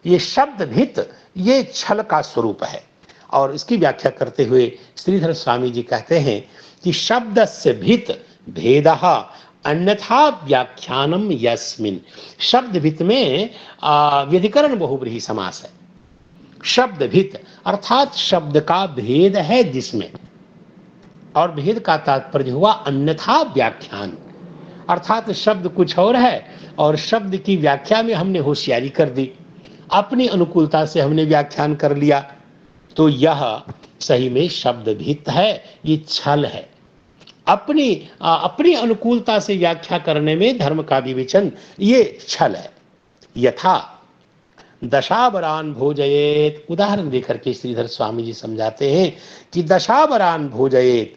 S4: ये शब्दभित ये छल का स्वरूप है। और इसकी व्याख्या करते हुए श्रीधर स्वामी जी कहते हैं कि शब्दस्य भित भेदः अन्यथा व्याख्यानम यस्मिन। शब्दभित में व्यधिकरण बहुब्रीहि समास है। शब्दभित अर्थात शब्द का भेद है जिसमें, और भेद का तात्पर्य हुआ अन्यथा व्याख्यान, अर्थात शब्द कुछ और है और शब्द की व्याख्या में हमने होशियारी कर दी, अपनी अनुकूलता से हमने व्याख्यान कर लिया, तो यह सही में शब्द भित है, ये छल है। अपनी अनुकूलता से व्याख्या करने में धर्म का विवेचन ये छल है। यथा दशावरान भोजयेत, उदाहरण देकर के श्रीधर स्वामी जी समझाते हैं कि दशावरान भोजयेत,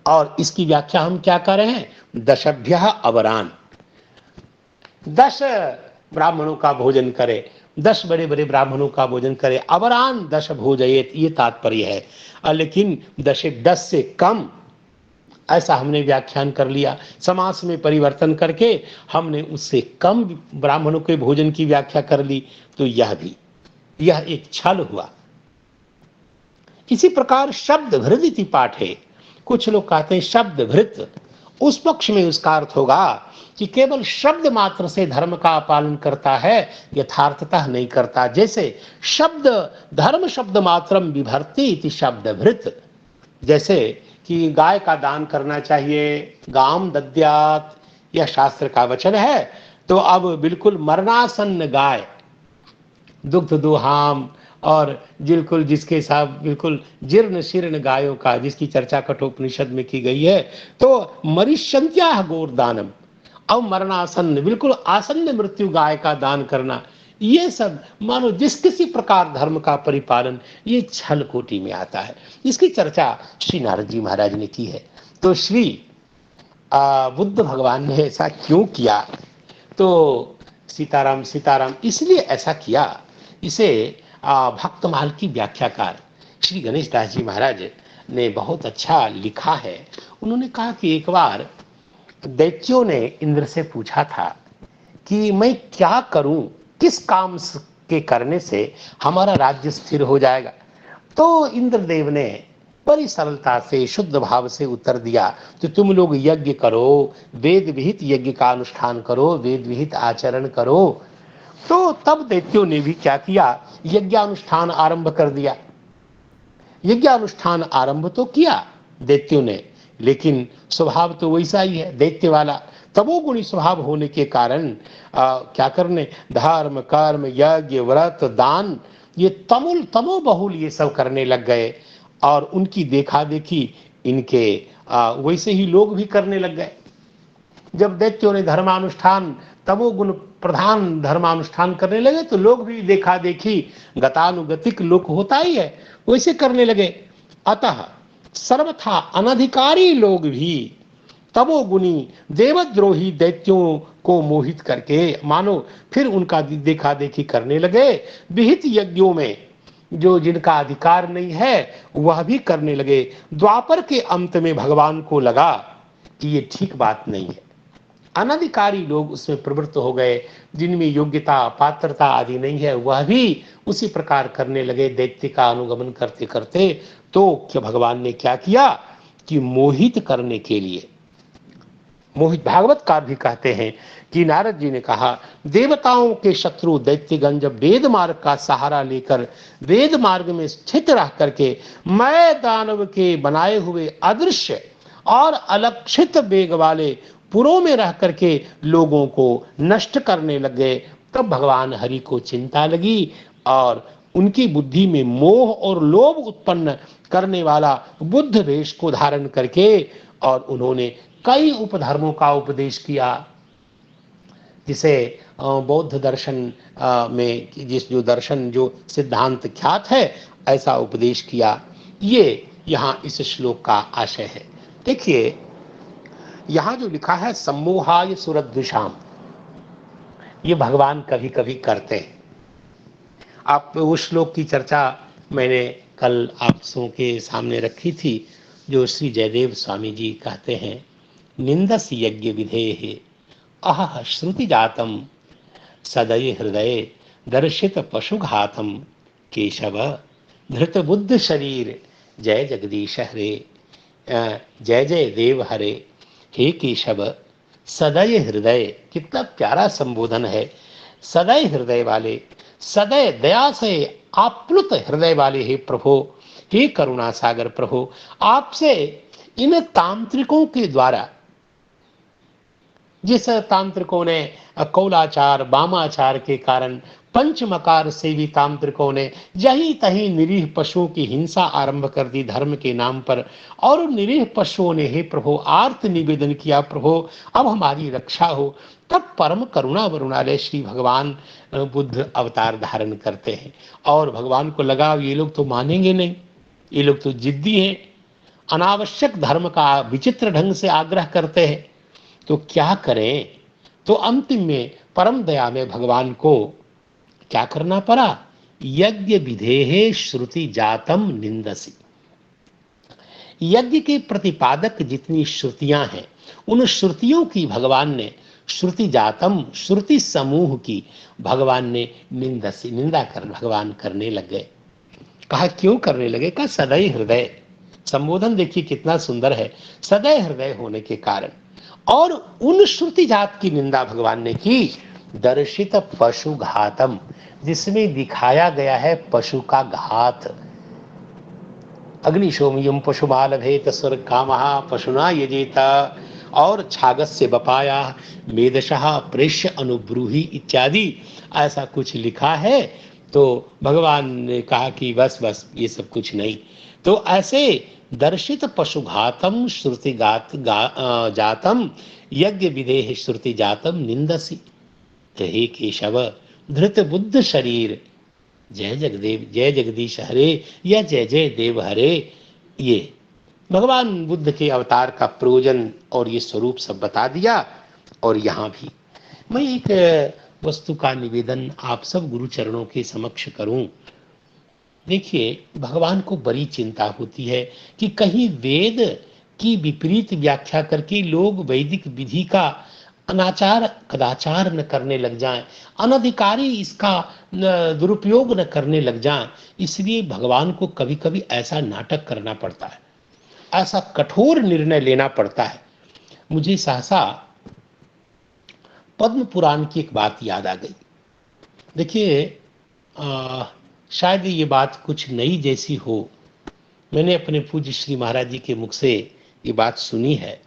S4: और इसकी व्याख्या हम क्या कर रहे हैं, दशभ्यः अवरान, 10 ब्राह्मणों का भोजन करे, 10 बड़े बड़े ब्राह्मणों का भोजन करे, अवरान 10 भोजयेत, ये तात्पर्य है। लेकिन 10 से कम ऐसा हमने व्याख्यान कर लिया, समास में परिवर्तन करके हमने उससे कम ब्राह्मणों के भोजन की व्याख्या कर ली, तो यह एक छल हुआ। इसी प्रकार शब्द भृत इति पाठ है, कुछ लोग कहते हैं शब्द भृत, उस पक्ष में उसका अर्थ होगा कि केवल शब्द मात्र से धर्म का पालन करता है, यथार्थतः नहीं करता। जैसे शब्द धर्म शब्द मात्रम विभर्ति इति शब्द भृत, जैसे कि गाय का दान करना चाहिए, गाम दद्यात, यह शास्त्र का वचन है। तो अब बिल्कुल मरणासन्न गाय, दुग्ध दुहाम और बिल्कुल जिसके साथ बिल्कुल जीर्ण शीर्ण गायों का, जिसकी चर्चा कठोपनिषद में की गई है, तो मरिष्यन्त्याः गोर्दानम, अब मरणासन्न बिल्कुल आसन्न मृत्यु गाय का दान करना, ये सब मानो जिस किसी प्रकार धर्म का परिपालन, ये छल कोटि में आता है। इसकी चर्चा श्री नारद जी महाराज ने की है। तो श्री बुद्ध भगवान ने ऐसा क्यों किया, तो सीताराम इसलिए ऐसा किया। इसे भक्तमाल की व्याख्याकार श्री गणेश दास जी महाराज ने बहुत अच्छा लिखा है। उन्होंने कहा कि एक बार दैत्यों ने इंद्र से पूछा था कि मैं क्या करूं, किस काम के करने से हमारा राज्य स्थिर हो जाएगा। तो इंद्रदेव ने बड़ी सरलता से शुद्ध भाव से उत्तर दिया, तो तुम लोग यज्ञ करो, वेद विहित यज्ञ का अनुष्ठान करो, वेद विहित आचरण करो। तो तब दैत्यों ने भी क्या किया, यज्ञानुष्ठान आरंभ कर दिया। यज्ञानुष्ठान आरंभ तो किया दैत्यों ने, लेकिन स्वभाव तो वैसा ही है दैत्य वाला, तमोगुणी स्वभाव होने के कारण क्या करने, धर्म कर्म यज्ञ व्रत दान ये तमो बहुल ये सब करने लग गए, और उनकी देखा देखी इनके वैसे ही लोग भी करने लग गए। जब दैत्यों ने धर्मानुष्ठान तमोगुण प्रधान धर्मानुष्ठान करने लगे, तो लोग भी देखा देखी गतानुगतिक लोक होता ही है, वैसे करने लगे। अतः सर्वथा अनधिकारी लोग भी तमोगुणी देवद्रोही दैत्यों को मोहित करके मानो फिर उनका देखा देखी करने लगे। विहित यज्ञों में जो जिनका अधिकार नहीं है वह भी करने लगे। द्वापर के अंत में भगवान को लगा कि ये ठीक बात नहीं है। अनधिकारी लोग उसमें प्रवृत्त हो गए, जिनमें योग्यता पात्रता आदि नहीं है, वह भी उसी प्रकार करने लगे दैत्य का अनुगमन करते करते। तो क्या भगवान ने क्या किया कि मोहित करने के लिए, मोहित भागवतकार भी कहते हैं कि नारद जी ने कहा, देवताओं के शत्रु दैत्यगण जब वेद मार्ग का सहारा लेकर वेद मार्ग में स्थित रह करके मैं दानव के बनाए हुए अदृश्य और अलक्षित वेग वाले पुरों में रह करके लोगों को नष्ट करने लग गए, तब भगवान हरि को चिंता लगी और उनकी बुद्धि में मोह और लोभ उत्पन्न करने वाला बुद्ध वेश को धारण करके और उन्होंने कई उपधर्मों का उपदेश किया, जिसे बौद्ध दर्शन में जिस जो दर्शन जो सिद्धांत ख्यात है ऐसा उपदेश किया। ये यहाँ इस श्लोक का आशय है। देखिए यहाँ जो लिखा है सम्मोहाय सुरद्विषाम, ये भगवान कभी कभी करते हैं। आप उस श्लोक की चर्चा मैंने कल आप सबों के सामने रखी थी, जो श्री जयदेव स्वामी जी कहते हैं, निंदस यज्ञ विधेः अह श्रुति जातम सदय हृदय दर्शित पशुघातम केशव धृत बुद्ध शरीर जय जगदीश हरे। जय जय देव हरे। हे केशव सदय हृदय, कितना प्यारा संबोधन है। सदय हृदय वाले, सदय दया से आप्लुत हृदय वाले हे प्रभु, हे करुणा सागर प्रभु, आपसे इन तांत्रिकों के द्वारा, जिस तांत्रिकों ने कौलाचार वामाचार के कारण पंचमकार सेवी तांत्रिकों ने यही तही निरीह पशुओं की हिंसा आरंभ कर दी धर्म के नाम पर, और निरीह पशुओं ने हे प्रभु आर्त निवेदन किया, प्रभु अब हमारी रक्षा हो, तब परम करुणा वरुणालय श्री भगवान बुद्ध अवतार धारण करते हैं। और भगवान को लगा ये लोग तो मानेंगे नहीं, ये लोग तो जिद्दी हैं, अनावश्यक धर्म का विचित्र ढंग से आग्रह करते हैं, तो क्या करें। तो अंतिम में परम दया में भगवान को क्या करना पड़ा, यज्ञ विधेहे श्रुति जातम निंदसी। यज्ञ के प्रतिपादक जितनी श्रुतियां हैं उन श्रुतियों की भगवान ने, श्रुति जातम श्रुति समूह की भगवान ने निंदसी, निंदा कर भगवान करने लग गए। कहा क्यों करने लगे, कहा सदै हृदय, संबोधन देखिए कितना सुंदर है, सदै हृदय होने के कारण। और उन श्रुति जात की निंदा भगवान ने की, दर्शित पशु घातम, जिसमें दिखाया गया है पशु का घात। अग्निशोमयम पशुमाल भेत स्वर्ग कामहा पशुना यजेता, और छागस्य बपाया मेदशः प्रेष्य अनुब्रूहि इत्यादि ऐसा कुछ लिखा है। तो भगवान ने कहा कि बस बस ये सब कुछ नहीं। तो ऐसे दर्शित पशुघातम श्रुति जातम यज्ञ विधेह श्रुति जातम निंदसी। हे केशव धृत बुद्ध शरीर जय जगदेव जय जगदीश हरे या जय जय देव हरे। ये भगवान बुद्ध के अवतार का प्रयोजन और ये स्वरूप सब बता दिया। और यहाँ भी मैं एक वस्तु का निवेदन आप सब गुरु चरणों के समक्ष करूं। देखिए भगवान को बड़ी चिंता होती है कि कहीं वेद की विपरीत व्याख्या करके लोग वैदिक विधि का अनाचार कदाचार न करने लग जाएं, अनधिकारी इसका दुरुपयोग न करने लग जाएं। इसलिए भगवान को कभी कभी ऐसा नाटक करना पड़ता है, ऐसा कठोर निर्णय लेना पड़ता है। मुझे सहसा पद्म पुराण की एक बात याद आ गई। देखिए शायद ये बात कुछ नई जैसी हो, मैंने अपने पूज्य श्री महाराज जी के मुख से ये बात सुनी है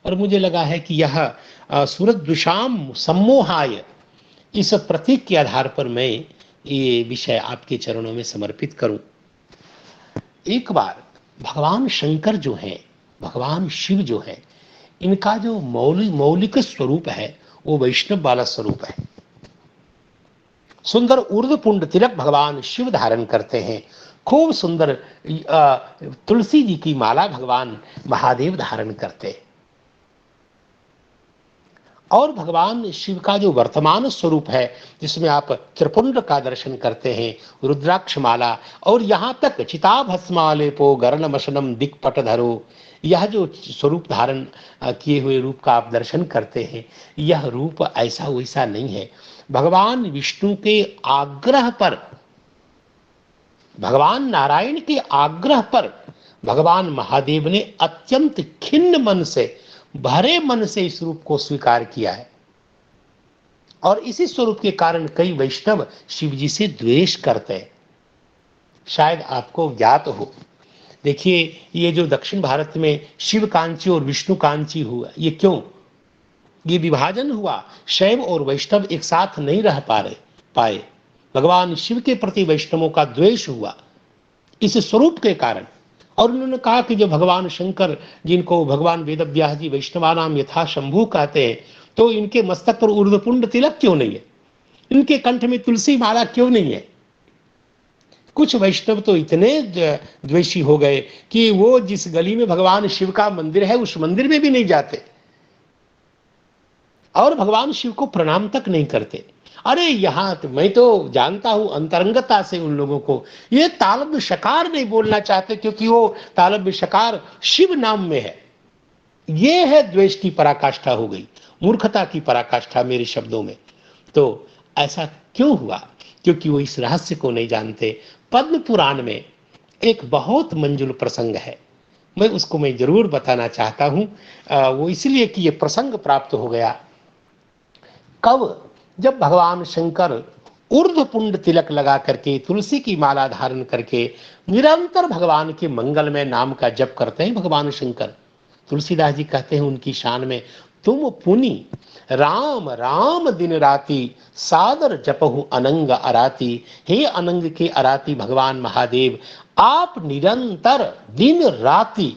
S4: और मुझे लगा है कि यह सुरद्विषाम सम्मोहाय, इस प्रतीक के आधार पर मैं ये विषय आपके चरणों में समर्पित करूं। एक बार भगवान शंकर जो हैं, भगवान शिव जो हैं, इनका जो मौलिक स्वरूप है वो वैष्णव वाला स्वरूप है। सुंदर ऊर्ध्वपुंड तिलक भगवान शिव धारण करते हैं, खूब सुंदर तुलसी जी की माला भगवान महादेव धारण करते हैं। और भगवान शिव का जो वर्तमान स्वरूप है, जिसमें आप त्रिपुंड का दर्शन करते हैं, रुद्राक्ष माला, और यहाँ तक चिताभस्मालेपो गरणमशनम दिक्पट धरो, यह जो स्वरूप धारण किए हुए रूप का आप दर्शन करते हैं, यह रूप ऐसा वैसा नहीं है। भगवान विष्णु के आग्रह पर, भगवान नारायण के आग्रह पर भगवान महादेव ने अत्यंत खिन्न मन से, भरे मन से इस रूप को स्वीकार किया है। और इसी स्वरूप के कारण कई वैष्णव शिव जी से द्वेष करते हैं। शायद आपको ज्ञात हो, देखिए ये जो दक्षिण भारत में शिव कांची और विष्णु कांची हुआ, ये क्यों, ये विभाजन हुआ। शैव और वैष्णव एक साथ नहीं रह पाए। भगवान शिव के प्रति वैष्णवों का द्वेष हुआ इस स्वरूप के कारण। और उन्होंने कहा कि जो भगवान शंकर, जिनको भगवान वेदव्यास जी वैष्णवानाम यथा शंभु कहते हैं, तो इनके मस्तक पर ऊर्ध्वपुंड तिलक क्यों नहीं है, इनके कंठ में तुलसी माला क्यों नहीं है। कुछ वैष्णव तो इतने द्वेषी हो गए कि वो जिस गली में भगवान शिव का मंदिर है उस मंदिर में भी नहीं जाते और भगवान शिव को प्रणाम तक नहीं करते। अरे यहां तो मैं तो जानता हूं अंतरंगता से उन लोगों को, ये तालब्य शकार नहीं बोलना चाहते क्योंकि वो तालब्य शकार शिव नाम में है। ये है द्वेष की पराकाष्ठा हो गई, मूर्खता की पराकाष्ठा मेरे शब्दों में। तो ऐसा क्यों हुआ? क्योंकि वो इस रहस्य को नहीं जानते। पद्म पुराण में एक बहुत मंजुल प्रसंग है, मैं जरूर बताना चाहता हूं। वो इसलिए कि ये प्रसंग प्राप्त हो गया कब, जब भगवान शंकर ऊर्ध्वपुंड तिलक लगा करके, तुलसी की माला धारण करके निरंतर भगवान के मंगलमय नाम का जप करते हैं। भगवान शंकर, तुलसीदास जी कहते हैं उनकी शान में, तुम पुनि राम राम दिन राति सादर जपहु अनंग अराती। हे अनंग के अराती भगवान महादेव, आप निरंतर दिन राति,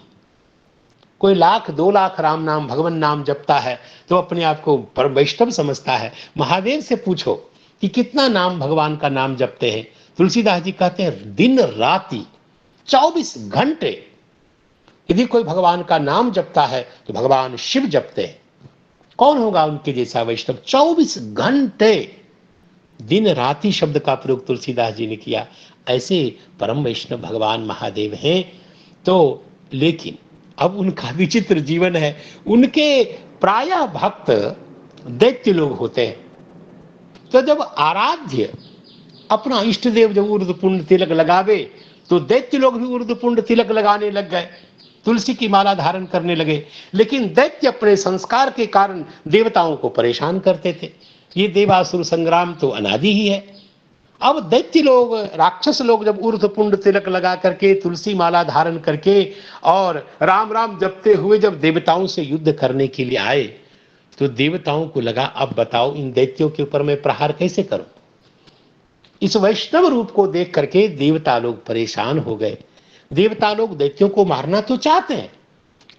S4: कोई 1,00,000-2,00,000 राम नाम भगवान नाम जपता है तो अपने आप को परम वैष्णव समझता है। महादेव से पूछो कि कितना नाम भगवान का नाम जपते हैं। तुलसीदास जी कहते हैं दिन राति 24 घंटे यदि कोई भगवान का नाम जपता है तो भगवान शिव जपते हैं। कौन होगा उनके जैसा वैष्णव? 24 घंटे दिन राति शब्द का प्रयोग तुलसीदास जी ने किया। ऐसे परम वैष्णव भगवान महादेव हैं। तो लेकिन अब उनका विचित्र जीवन है। उनके प्रायः भक्त दैत्य लोग होते हैं। तो जब आराध्य अपना इष्ट देव जब ऊर्ध्वपुंड तिलक लगावे तो दैत्य लोग भी ऊर्ध्वपुंड तिलक लगाने लग गए, तुलसी की माला धारण करने लगे। लेकिन दैत्य अपने संस्कार के कारण देवताओं को परेशान करते थे। ये देवासुर संग्राम तो अनादि ही है। अब दैत्य लोग, राक्षस लोग जब ऊर्ध्वपुंड तिलक लगा करके, तुलसी माला धारण करके और राम राम जपते हुए जब देवताओं से युद्ध करने के लिए आए तो देवताओं को लगा अब बताओ इन दैत्यों के ऊपर मैं प्रहार कैसे करूं। इस वैष्णव रूप को देख करके देवता लोग परेशान हो गए। देवता लोग दैत्यों को मारना तो चाहते हैं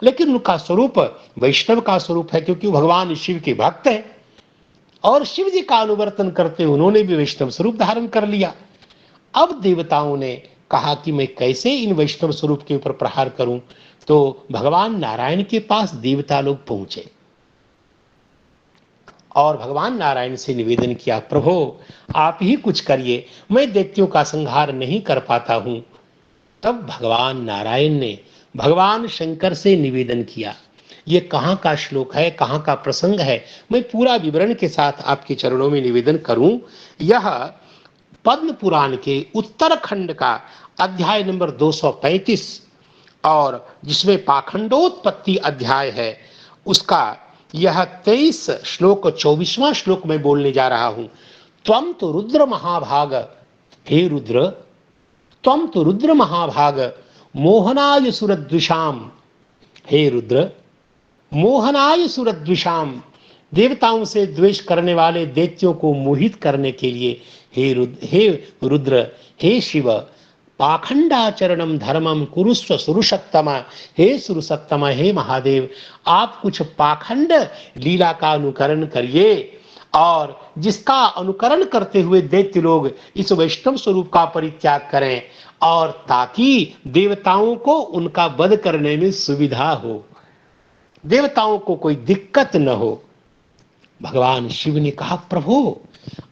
S4: लेकिन उनका स्वरूप वैष्णव का स्वरूप है, क्योंकि भगवान शिव के भक्त है और शिव जी का अनुवर्तन करते उन्होंने भी वैष्णव स्वरूप धारण कर लिया। अब देवताओं ने कहा कि मैं कैसे इन वैष्णव स्वरूप के ऊपर प्रहार करूं। तो भगवान नारायण के पास देवता लोग पहुंचे और भगवान नारायण से निवेदन किया, प्रभु आप ही कुछ करिए, मैं दैत्यों का संहार नहीं कर पाता हूं। तब भगवान नारायण ने भगवान शंकर से निवेदन किया। ये कहाँ का श्लोक है, कहाँ का प्रसंग है, मैं पूरा विवरण के साथ आपके चरणों में निवेदन करूं। यह पद्म पुराण के उत्तरखंड का अध्याय नंबर 235 और जिसमें पाखंडोत्पत्ति अध्याय है उसका यह 23 श्लोक 24वां श्लोक में बोलने जा रहा हूं। त्वं तो रुद्र महाभाग, हे रुद्र, त्वं तो रुद्र महाभाग मोहनाय सुरद्विषाम, हे रुद्र मोहनाय सुरद्विषाम, देवताओं से द्वेष करने वाले दैत्यों को मोहित करने के लिए हे रुद्र, हे शिव, पाखंडाचरणम धर्मम कुरुस्व सुरुषत्तमा, हे सुरुसत्तमा, हे महादेव, आप कुछ पाखंड लीला का अनुकरण करिए और जिसका अनुकरण करते हुए दैत्य लोग इस वैष्णव स्वरूप का परित्याग करें और ताकि देवताओं को उनका वध करने में सुविधा हो, देवताओं को कोई दिक्कत न हो। भगवान शिव ने कहा, प्रभु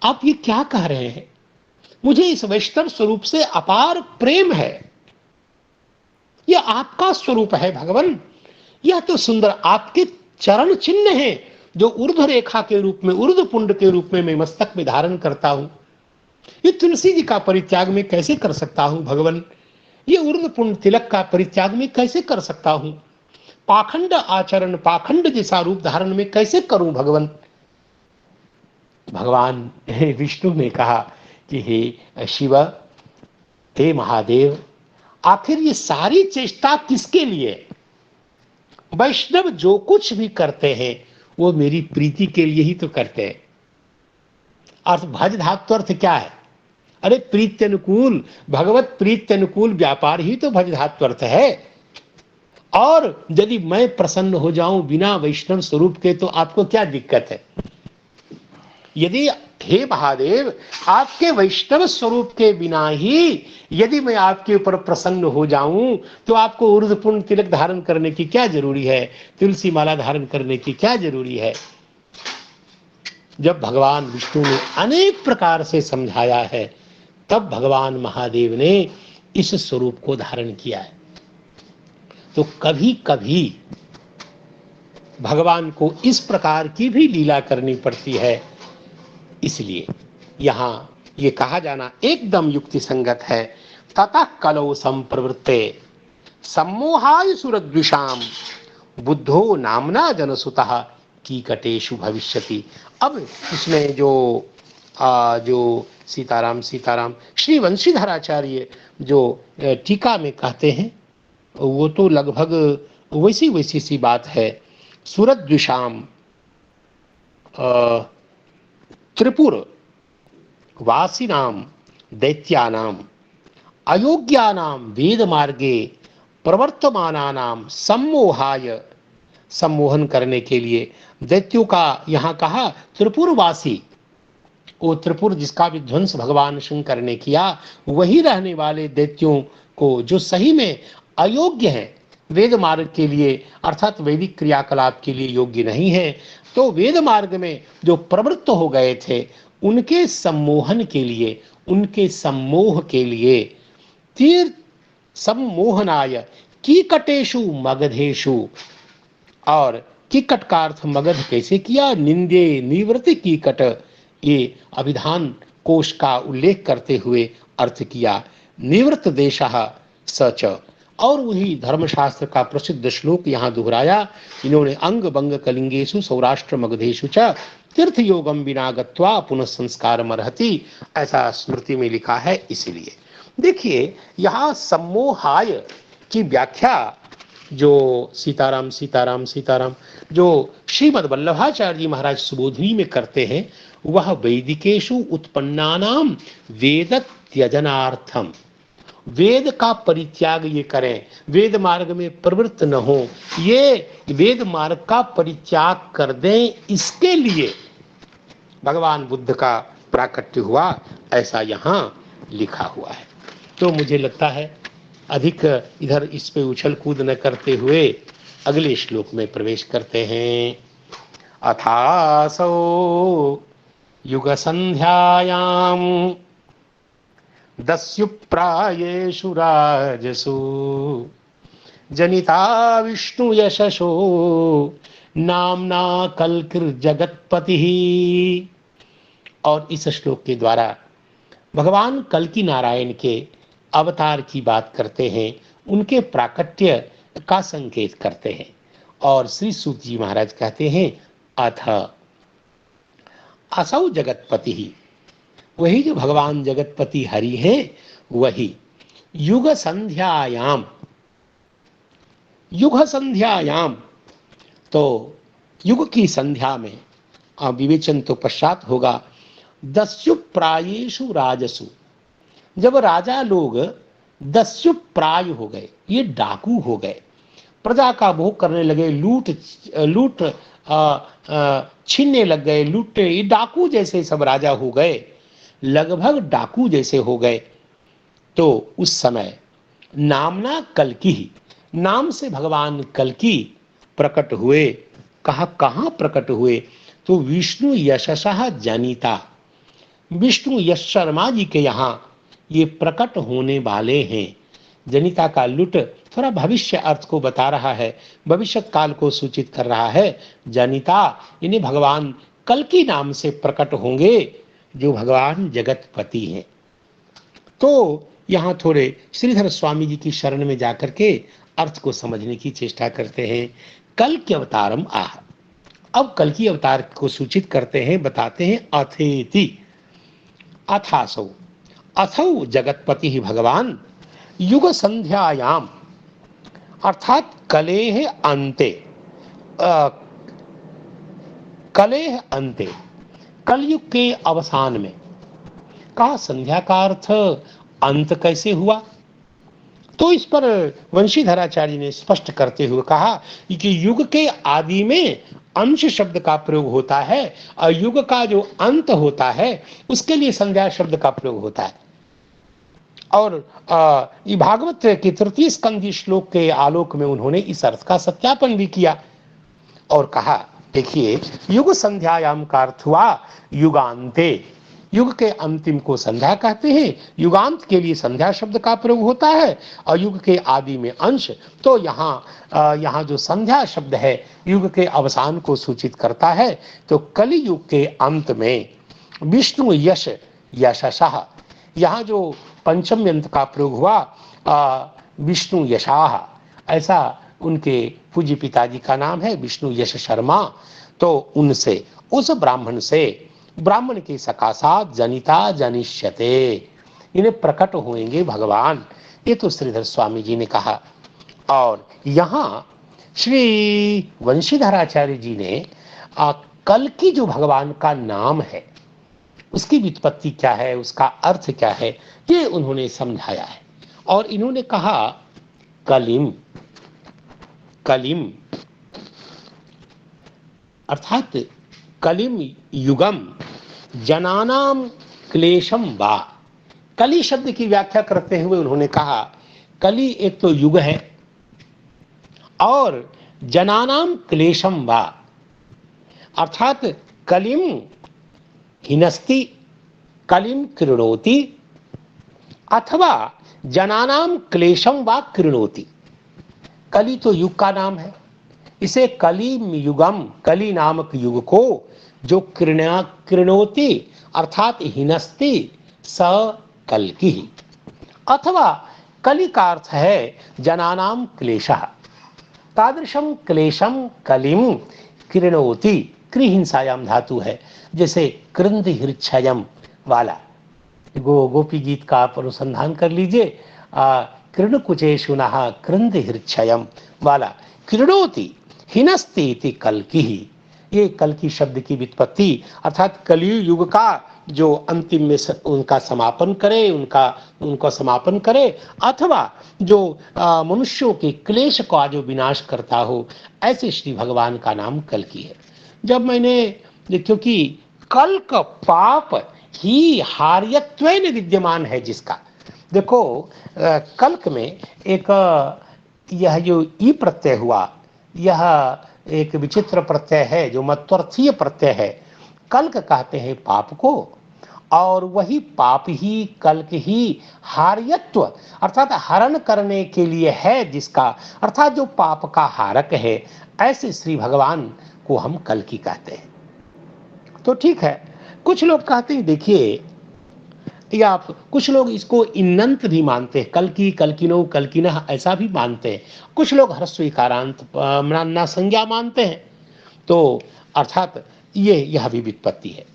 S4: आप ये क्या कह रहे हैं? मुझे इस वैष्णव स्वरूप से अपार प्रेम है। यह आपका स्वरूप है भगवान। यह तो सुंदर आपके चरण चिन्ह हैं जो ऊर्ध्व रेखा के रूप में, ऊर्ध्व पुंड के रूप में मैं मस्तक में धारण करता हूं। ये तुलसी जी का परित्याग मैं कैसे कर सकता हूं भगवान? ये ऊर्ध्व पुंड तिलक का परित्याग मैं कैसे कर सकता हूं? पाखंड आचरण, पाखंड जैसा रूप धारण में कैसे करूं भगवान? भगवान विष्णु ने कहा कि हे शिव, हे महादेव, आखिर ये सारी चेष्टा किसके लिए? वैष्णव जो कुछ भी करते हैं वो मेरी प्रीति के लिए ही तो करते हैं। अर्थ भज धातु अर्थ क्या है? अरे प्रीत्य अनुकूल, भगवत प्रीत्य अनुकूल व्यापार ही तो भज धातु अर्थ है। और यदि मैं प्रसन्न हो जाऊं बिना वैष्णव स्वरूप के तो आपको क्या दिक्कत है? यदि हे महादेव आपके वैष्णव स्वरूप के बिना ही यदि मैं आपके ऊपर प्रसन्न हो जाऊं तो आपको ऊर्ध्वपुंड तिलक धारण करने की क्या जरूरी है? तुलसी माला धारण करने की क्या जरूरी है? जब भगवान विष्णु ने अनेक प्रकार से समझाया है तब भगवान महादेव ने इस स्वरूप को धारण किया है। तो कभी कभी भगवान को इस प्रकार की भी लीला करनी पड़ती है। इसलिए यहां ये कहा जाना एकदम युक्ति संगत है। ततः कलौ संप्रवृत्ते सम्मोहाय सुरद्विषाम बुद्धो नामना जनसुतः कीकटेषु भविष्यति। अब इसमें जो सीताराम श्री वंशीधराचार्य जो टीका में कहते हैं वो तो लगभग वैसी सी बात है। सुरद्विषाम त्रिपुर वासिनाम दैत्यानाम अयोग्यानाम वेद मार्गे प्रवर्तमानानाम सम्मोहाय, सम्मोहन करने के लिए दैत्यों का यहाँ कहा त्रिपुरवासी। वो त्रिपुर जिसका विध्वंस भगवान शंकर ने किया, वही रहने वाले दैत्यों को जो सही में अयोग्य हैं, वेद मार्ग के लिए अर्थात वैदिक क्रियाकलाप के लिए योग्य नहीं है, तो वेद मार्ग में जो प्रवृत्त हो गए थे उनके सम्मोहन के लिए, उनके सम्मोह के लिए तीर सम्मोहनाय कीकटेषु मगधेषु। और कीकट का अर्थ मगध कैसे किया? निंदे निवृत्ति कीकट, ये अभिधान कोश का उल्लेख करते हुए अर्थ किया। निवृत्त देशः सच, और वही धर्मशास्त्र का प्रसिद्ध श्लोक यहाँ दोहराया। इन्होंने अंग बंग कलिंगेशु सौराष्ट्र मगधेशु च तीर्थ योगम बिना गत्वा पुनः संस्कार मरहति, ऐसा स्मृति में लिखा है। इसीलिए देखिए यहाँ सम्मोहाय की व्याख्या जो सीताराम जो श्रीमद् वल्लभाचार्य जी महाराज सुबोधनी में करते हैं, वह वैदिकेशु उत्पन्नानाम वेद त्यजनार्थम, वेद का परित्याग ये करें, वेद मार्ग में प्रवृत्त न हो, ये वेद मार्ग का परित्याग कर दें, इसके लिए भगवान बुद्ध का प्राकट्य हुआ, ऐसा यहाँ लिखा हुआ है। तो मुझे लगता है अधिक इधर इस पे उछल कूद न करते हुए अगले श्लोक में प्रवेश करते हैं। अथासो युग संध्यायाम दस्युप्रायेषु राजसु जनिता विष्णु यशसो नामना कल्किर्जगत्पति। और इस श्लोक के द्वारा भगवान कल्कि नारायण के अवतार की बात करते हैं, उनके प्राकट्य का संकेत करते हैं। और श्री सूत जी महाराज कहते हैं अथ असौ जगतपति ही, वही जो भगवान जगतपति हरि हैं, वही युग संध्यायाम, युग संध्यायाम, तो युग की संध्या में विवेचन तो पश्चात होगा। दस्यु प्रायेषु राजसु, जब राजा लोग दस्यु प्राय हो गए, ये डाकू हो गए, प्रजा का भोग करने लगे, लूट छीनने लग गए, लूटे, ये डाकू जैसे सब राजा हो गए, लगभग डाकू जैसे हो गए। तो उस समय नामना कल्कि ही, नाम से भगवान कल्कि प्रकट हुए। कहाँ प्रकट हुए? तो विष्णु यशसः जनिता, विष्णु यश शर्मा जी के यहाँ ये प्रकट होने वाले हैं। जनिता का लुट थोड़ा भविष्य अर्थ को बता रहा है, भविष्य काल को सूचित कर रहा है। जनिता इन्हें भगवान कल्कि नाम से प्रकट होंगे, जो भगवान जगतपति हैं। तो यहाँ थोड़े श्रीधर स्वामी जी की शरण में जाकर के अर्थ को समझने की चेष्टा करते हैं। कल्कि अवतारम आह, अब कल्कि अवतार को सूचित करते हैं, बताते हैं। अथेति अथासौ, अथौ जगतपति ही भगवान युग संध्यायाम, अर्थात कलेह अंते, कलेह अंते, कलयुग के अवसान में। कहा संध्या का अर्थ अंत कैसे हुआ? तो इस पर वंशीधराचार्य ने स्पष्ट करते हुए कहा कि युग के आदि में अंश शब्द का प्रयोग होता है और युग का जो अंत होता है उसके लिए संध्या शब्द का प्रयोग होता है। और ये भागवत के तृतीय स्कंद श्लोक के आलोक में उन्होंने इस अर्थ का सत्यापन भी किया और कहा, देखिए युग संध्यायाम का अर्थ हुआ युगांते, युग के अंतिम को संध्या कहते हैं, युगांत के लिए संध्या शब्द का प्रयोग होता है और युग के आदि में अंश। तो यहाँ जो संध्या शब्द है युग के अवसान को सूचित करता है। तो कलि युग के अंत में विष्णु यश यशसः, यहाँ जो पंचम यंत्र का प्रयोग हुआ विष्णु यशाह, ऐसा उनके पूज्य पिताजी का नाम है विष्णु यश शर्मा। तो उनसे, उस ब्राह्मण से, ब्राह्मण के सकाशात जनिता जनिष्यते, इन्हें प्रकट होंगे भगवान। ये तो श्रीधर स्वामी जी ने कहा। और यहाँ श्री वंशीधराचार्य जी ने कल्कि जो भगवान का नाम है उसकी व्युत्पत्ति क्या है, उसका अर्थ क्या है, ये उन्होंने समझाया है। और इन्होंने कहा कलिम, कलिम अर्थात कलिम युगम जनानाम क्लेशम वा। कली शब्द की व्याख्या करते हुए उन्होंने कहा कली एक तो युग है और जनानाम क्लेशम वा, अर्थात कलिम हिनस्ति, कलिम कृणोति, अथवा जनानाम क्लेशम वा कृणोति। कली तो युग का नाम है, इसे कली युगम, कली नामक युग को जो कृणोति अर्थात हिनस्ति स कल्कि, अथवा कली का अर्थ है जनानाम क्लेशः, तादृशम क्लेशम कलिम कृणोति, कृहिंसायाम धातु है, जैसे कृंद हृच्छयम वाला गोपी गीत का आप अनुसंधान कर लीजिए। कृण कुचेषु नः कृंद हृच्छयम वाला कृणोति हिनस्ति इति कल्कि, ये कल्कि शब्द की व्युत्पत्ति अर्थात कलि युग का जो अंतिम में उनका समापन करे, उनका समापन करे, अथवा जो मनुष्यों के क्लेश का जो विनाश करता हो, ऐसे श्री भगवान का नाम कल्कि है। जब मैंने, क्योंकि कल्क पाप ही हार्यत्वेन विद्यमान है जिसका, देखो कल्क में एक यह जो ई प्रत्यय हुआ, यह एक विचित्र प्रत्यय है जो मत्वर्थीय प्रत्यय है। कल्क कहते हैं पाप को, और वही पाप ही कल्क ही हार्यत्व अर्थात हरण करने के लिए है जिसका, अर्थात जो पाप का हारक है, ऐसे श्री भगवान को हम कल्कि कहते हैं। तो ठीक है, कुछ लोग कहते हैं, देखिए या कुछ लोग इसको इन्नंत भी मानते हैं, कल्कि कल्किनो कल्किनः ऐसा भी मानते हैं। कुछ लोग हर्षविकारांत ना संज्ञा मानते हैं। तो अर्थात यह भी व्युत्पत्ति है।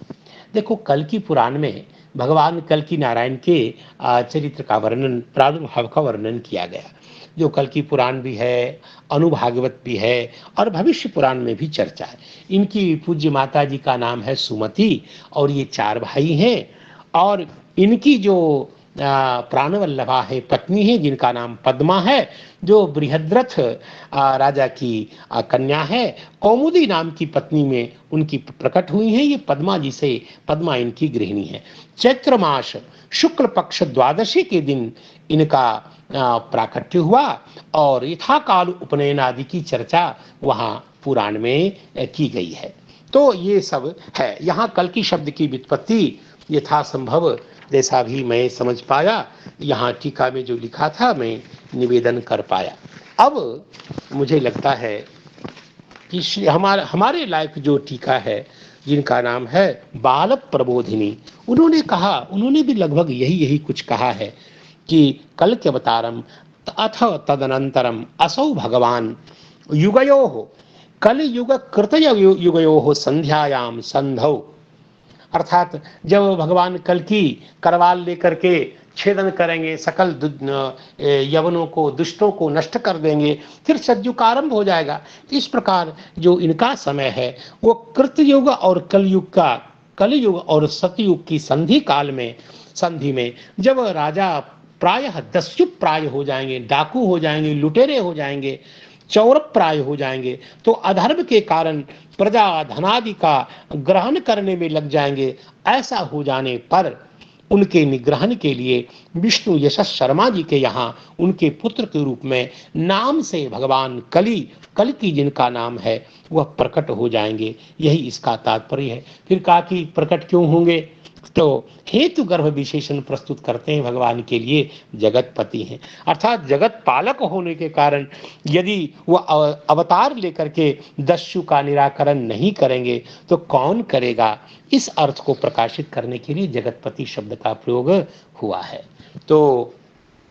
S4: देखो कल्कि पुराण में भगवान कल्कि नारायण के चरित्र का वर्णन, प्रादुर्भाव का वर्णन किया गया, जो कल्कि पुराण भी है, अनुभागवत भी है और भविष्य पुराण में भी चर्चा है। इनकी पूज्य माता जी का नाम है सुमति और ये 4 भाई हैं, और इनकी जो प्राणवल्लभा है पत्नी है जिनका नाम पद्मा है, जो बृहद्रथ राजा की कन्या है, कौमुदी नाम की पत्नी में उनकी प्रकट हुई है। ये पद्मा जी से, पद्मा इनकी गृहिणी है। चैत्र मास शुक्ल पक्ष द्वादशी के दिन इनका प्राकट्य हुआ और यथाकाल उपनयन आदि की चर्चा वहाँ पुराण में की गई है। तो ये सब है। यहाँ कल्कि शब्द की व्युत्पत्ति यथासंभव जैसा भी मैं समझ पाया, यहाँ टीका में जो लिखा था मैं निवेदन कर पाया। अब मुझे लगता है कि हमारे लायक जो टीका है, जिनका नाम है बाल प्रबोधिनी, उन्होंने कहा, उन्होंने भी लगभग यही कुछ कहा है कि कल के अवतारम अथ तदनंतरम असौ भगवान युगयो कल युग कृत युगयो संध्यायाम संधौ, अर्थात जब भगवान कल की करवाल लेकर के छेदन करेंगे, सकल यवनों को, दुष्टों को नष्ट कर देंगे, फिर सतयुग का आरंभ हो जाएगा। इस प्रकार जो इनका समय है वो कृतयुग और कलयुग और सतयुग की संधि में जब राजा प्रायः दस्युप प्राय हो जाएंगे, डाकू हो जाएंगे, लुटेरे हो जाएंगे, चौर प्राय हो जाएंगे, तो अधर्म के कारण प्रजा धनादि का ग्रहण करने में लग जाएंगे। ऐसा हो जाने पर उनके निग्रहण के लिए विष्णु यशस शर्मा जी के यहाँ उनके पुत्र के रूप में नाम से भगवान कल की जिनका नाम है वह प्रकट हो जाएंगे। यही इसका तात्पर्य है। फिर कहा कि प्रकट क्यों होंगे, तो हेतु गर्भ विशेषण प्रस्तुत करते हैं भगवान के लिए जगतपति हैं, अर्थात जगत पालक होने के कारण यदि वह अवतार लेकर के दस्यु का निराकरण नहीं करेंगे तो कौन करेगा। इस अर्थ को प्रकाशित करने के लिए जगतपति शब्द का प्रयोग हुआ है। तो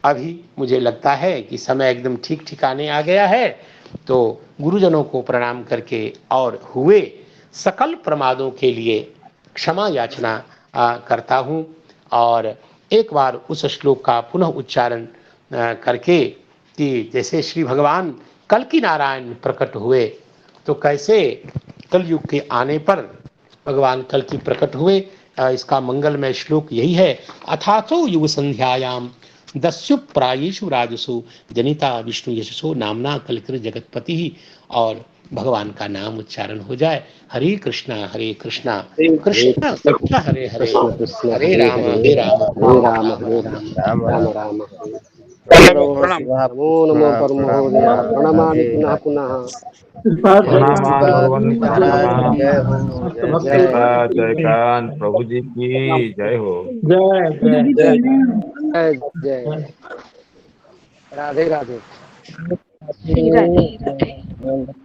S4: अभी मुझे लगता है कि समय एकदम ठीक ठिकाने आ गया है, तो गुरुजनों को प्रणाम करके और हुए सकल प्रमादों के लिए क्षमा याचना करता हूँ, और एक बार उस श्लोक का पुनः उच्चारण करके कि जैसे श्री भगवान कल की नारायण प्रकट हुए, तो कैसे कलयुग के आने पर भगवान कल की प्रकट हुए, इसका मंगलमय श्लोक यही है। अथातो युग संध्यायाम दस्यु प्रायेषु राजसु जनिता विष्णु यशसो नामना कलकृ जगतपति, और भगवान का नाम उच्चारण हो जाए। हरे कृष्णा कृष्णा कृष्ण हरे हरे, हरे राम राम राम राम।
S6: नमो नमो परमहोदय, प्रणमामि पुनः पुनः।
S7: जयकांत प्रभु जी की जय हो।
S5: जय
S6: जय जय। राधे राधे।
S1: राधे राधे।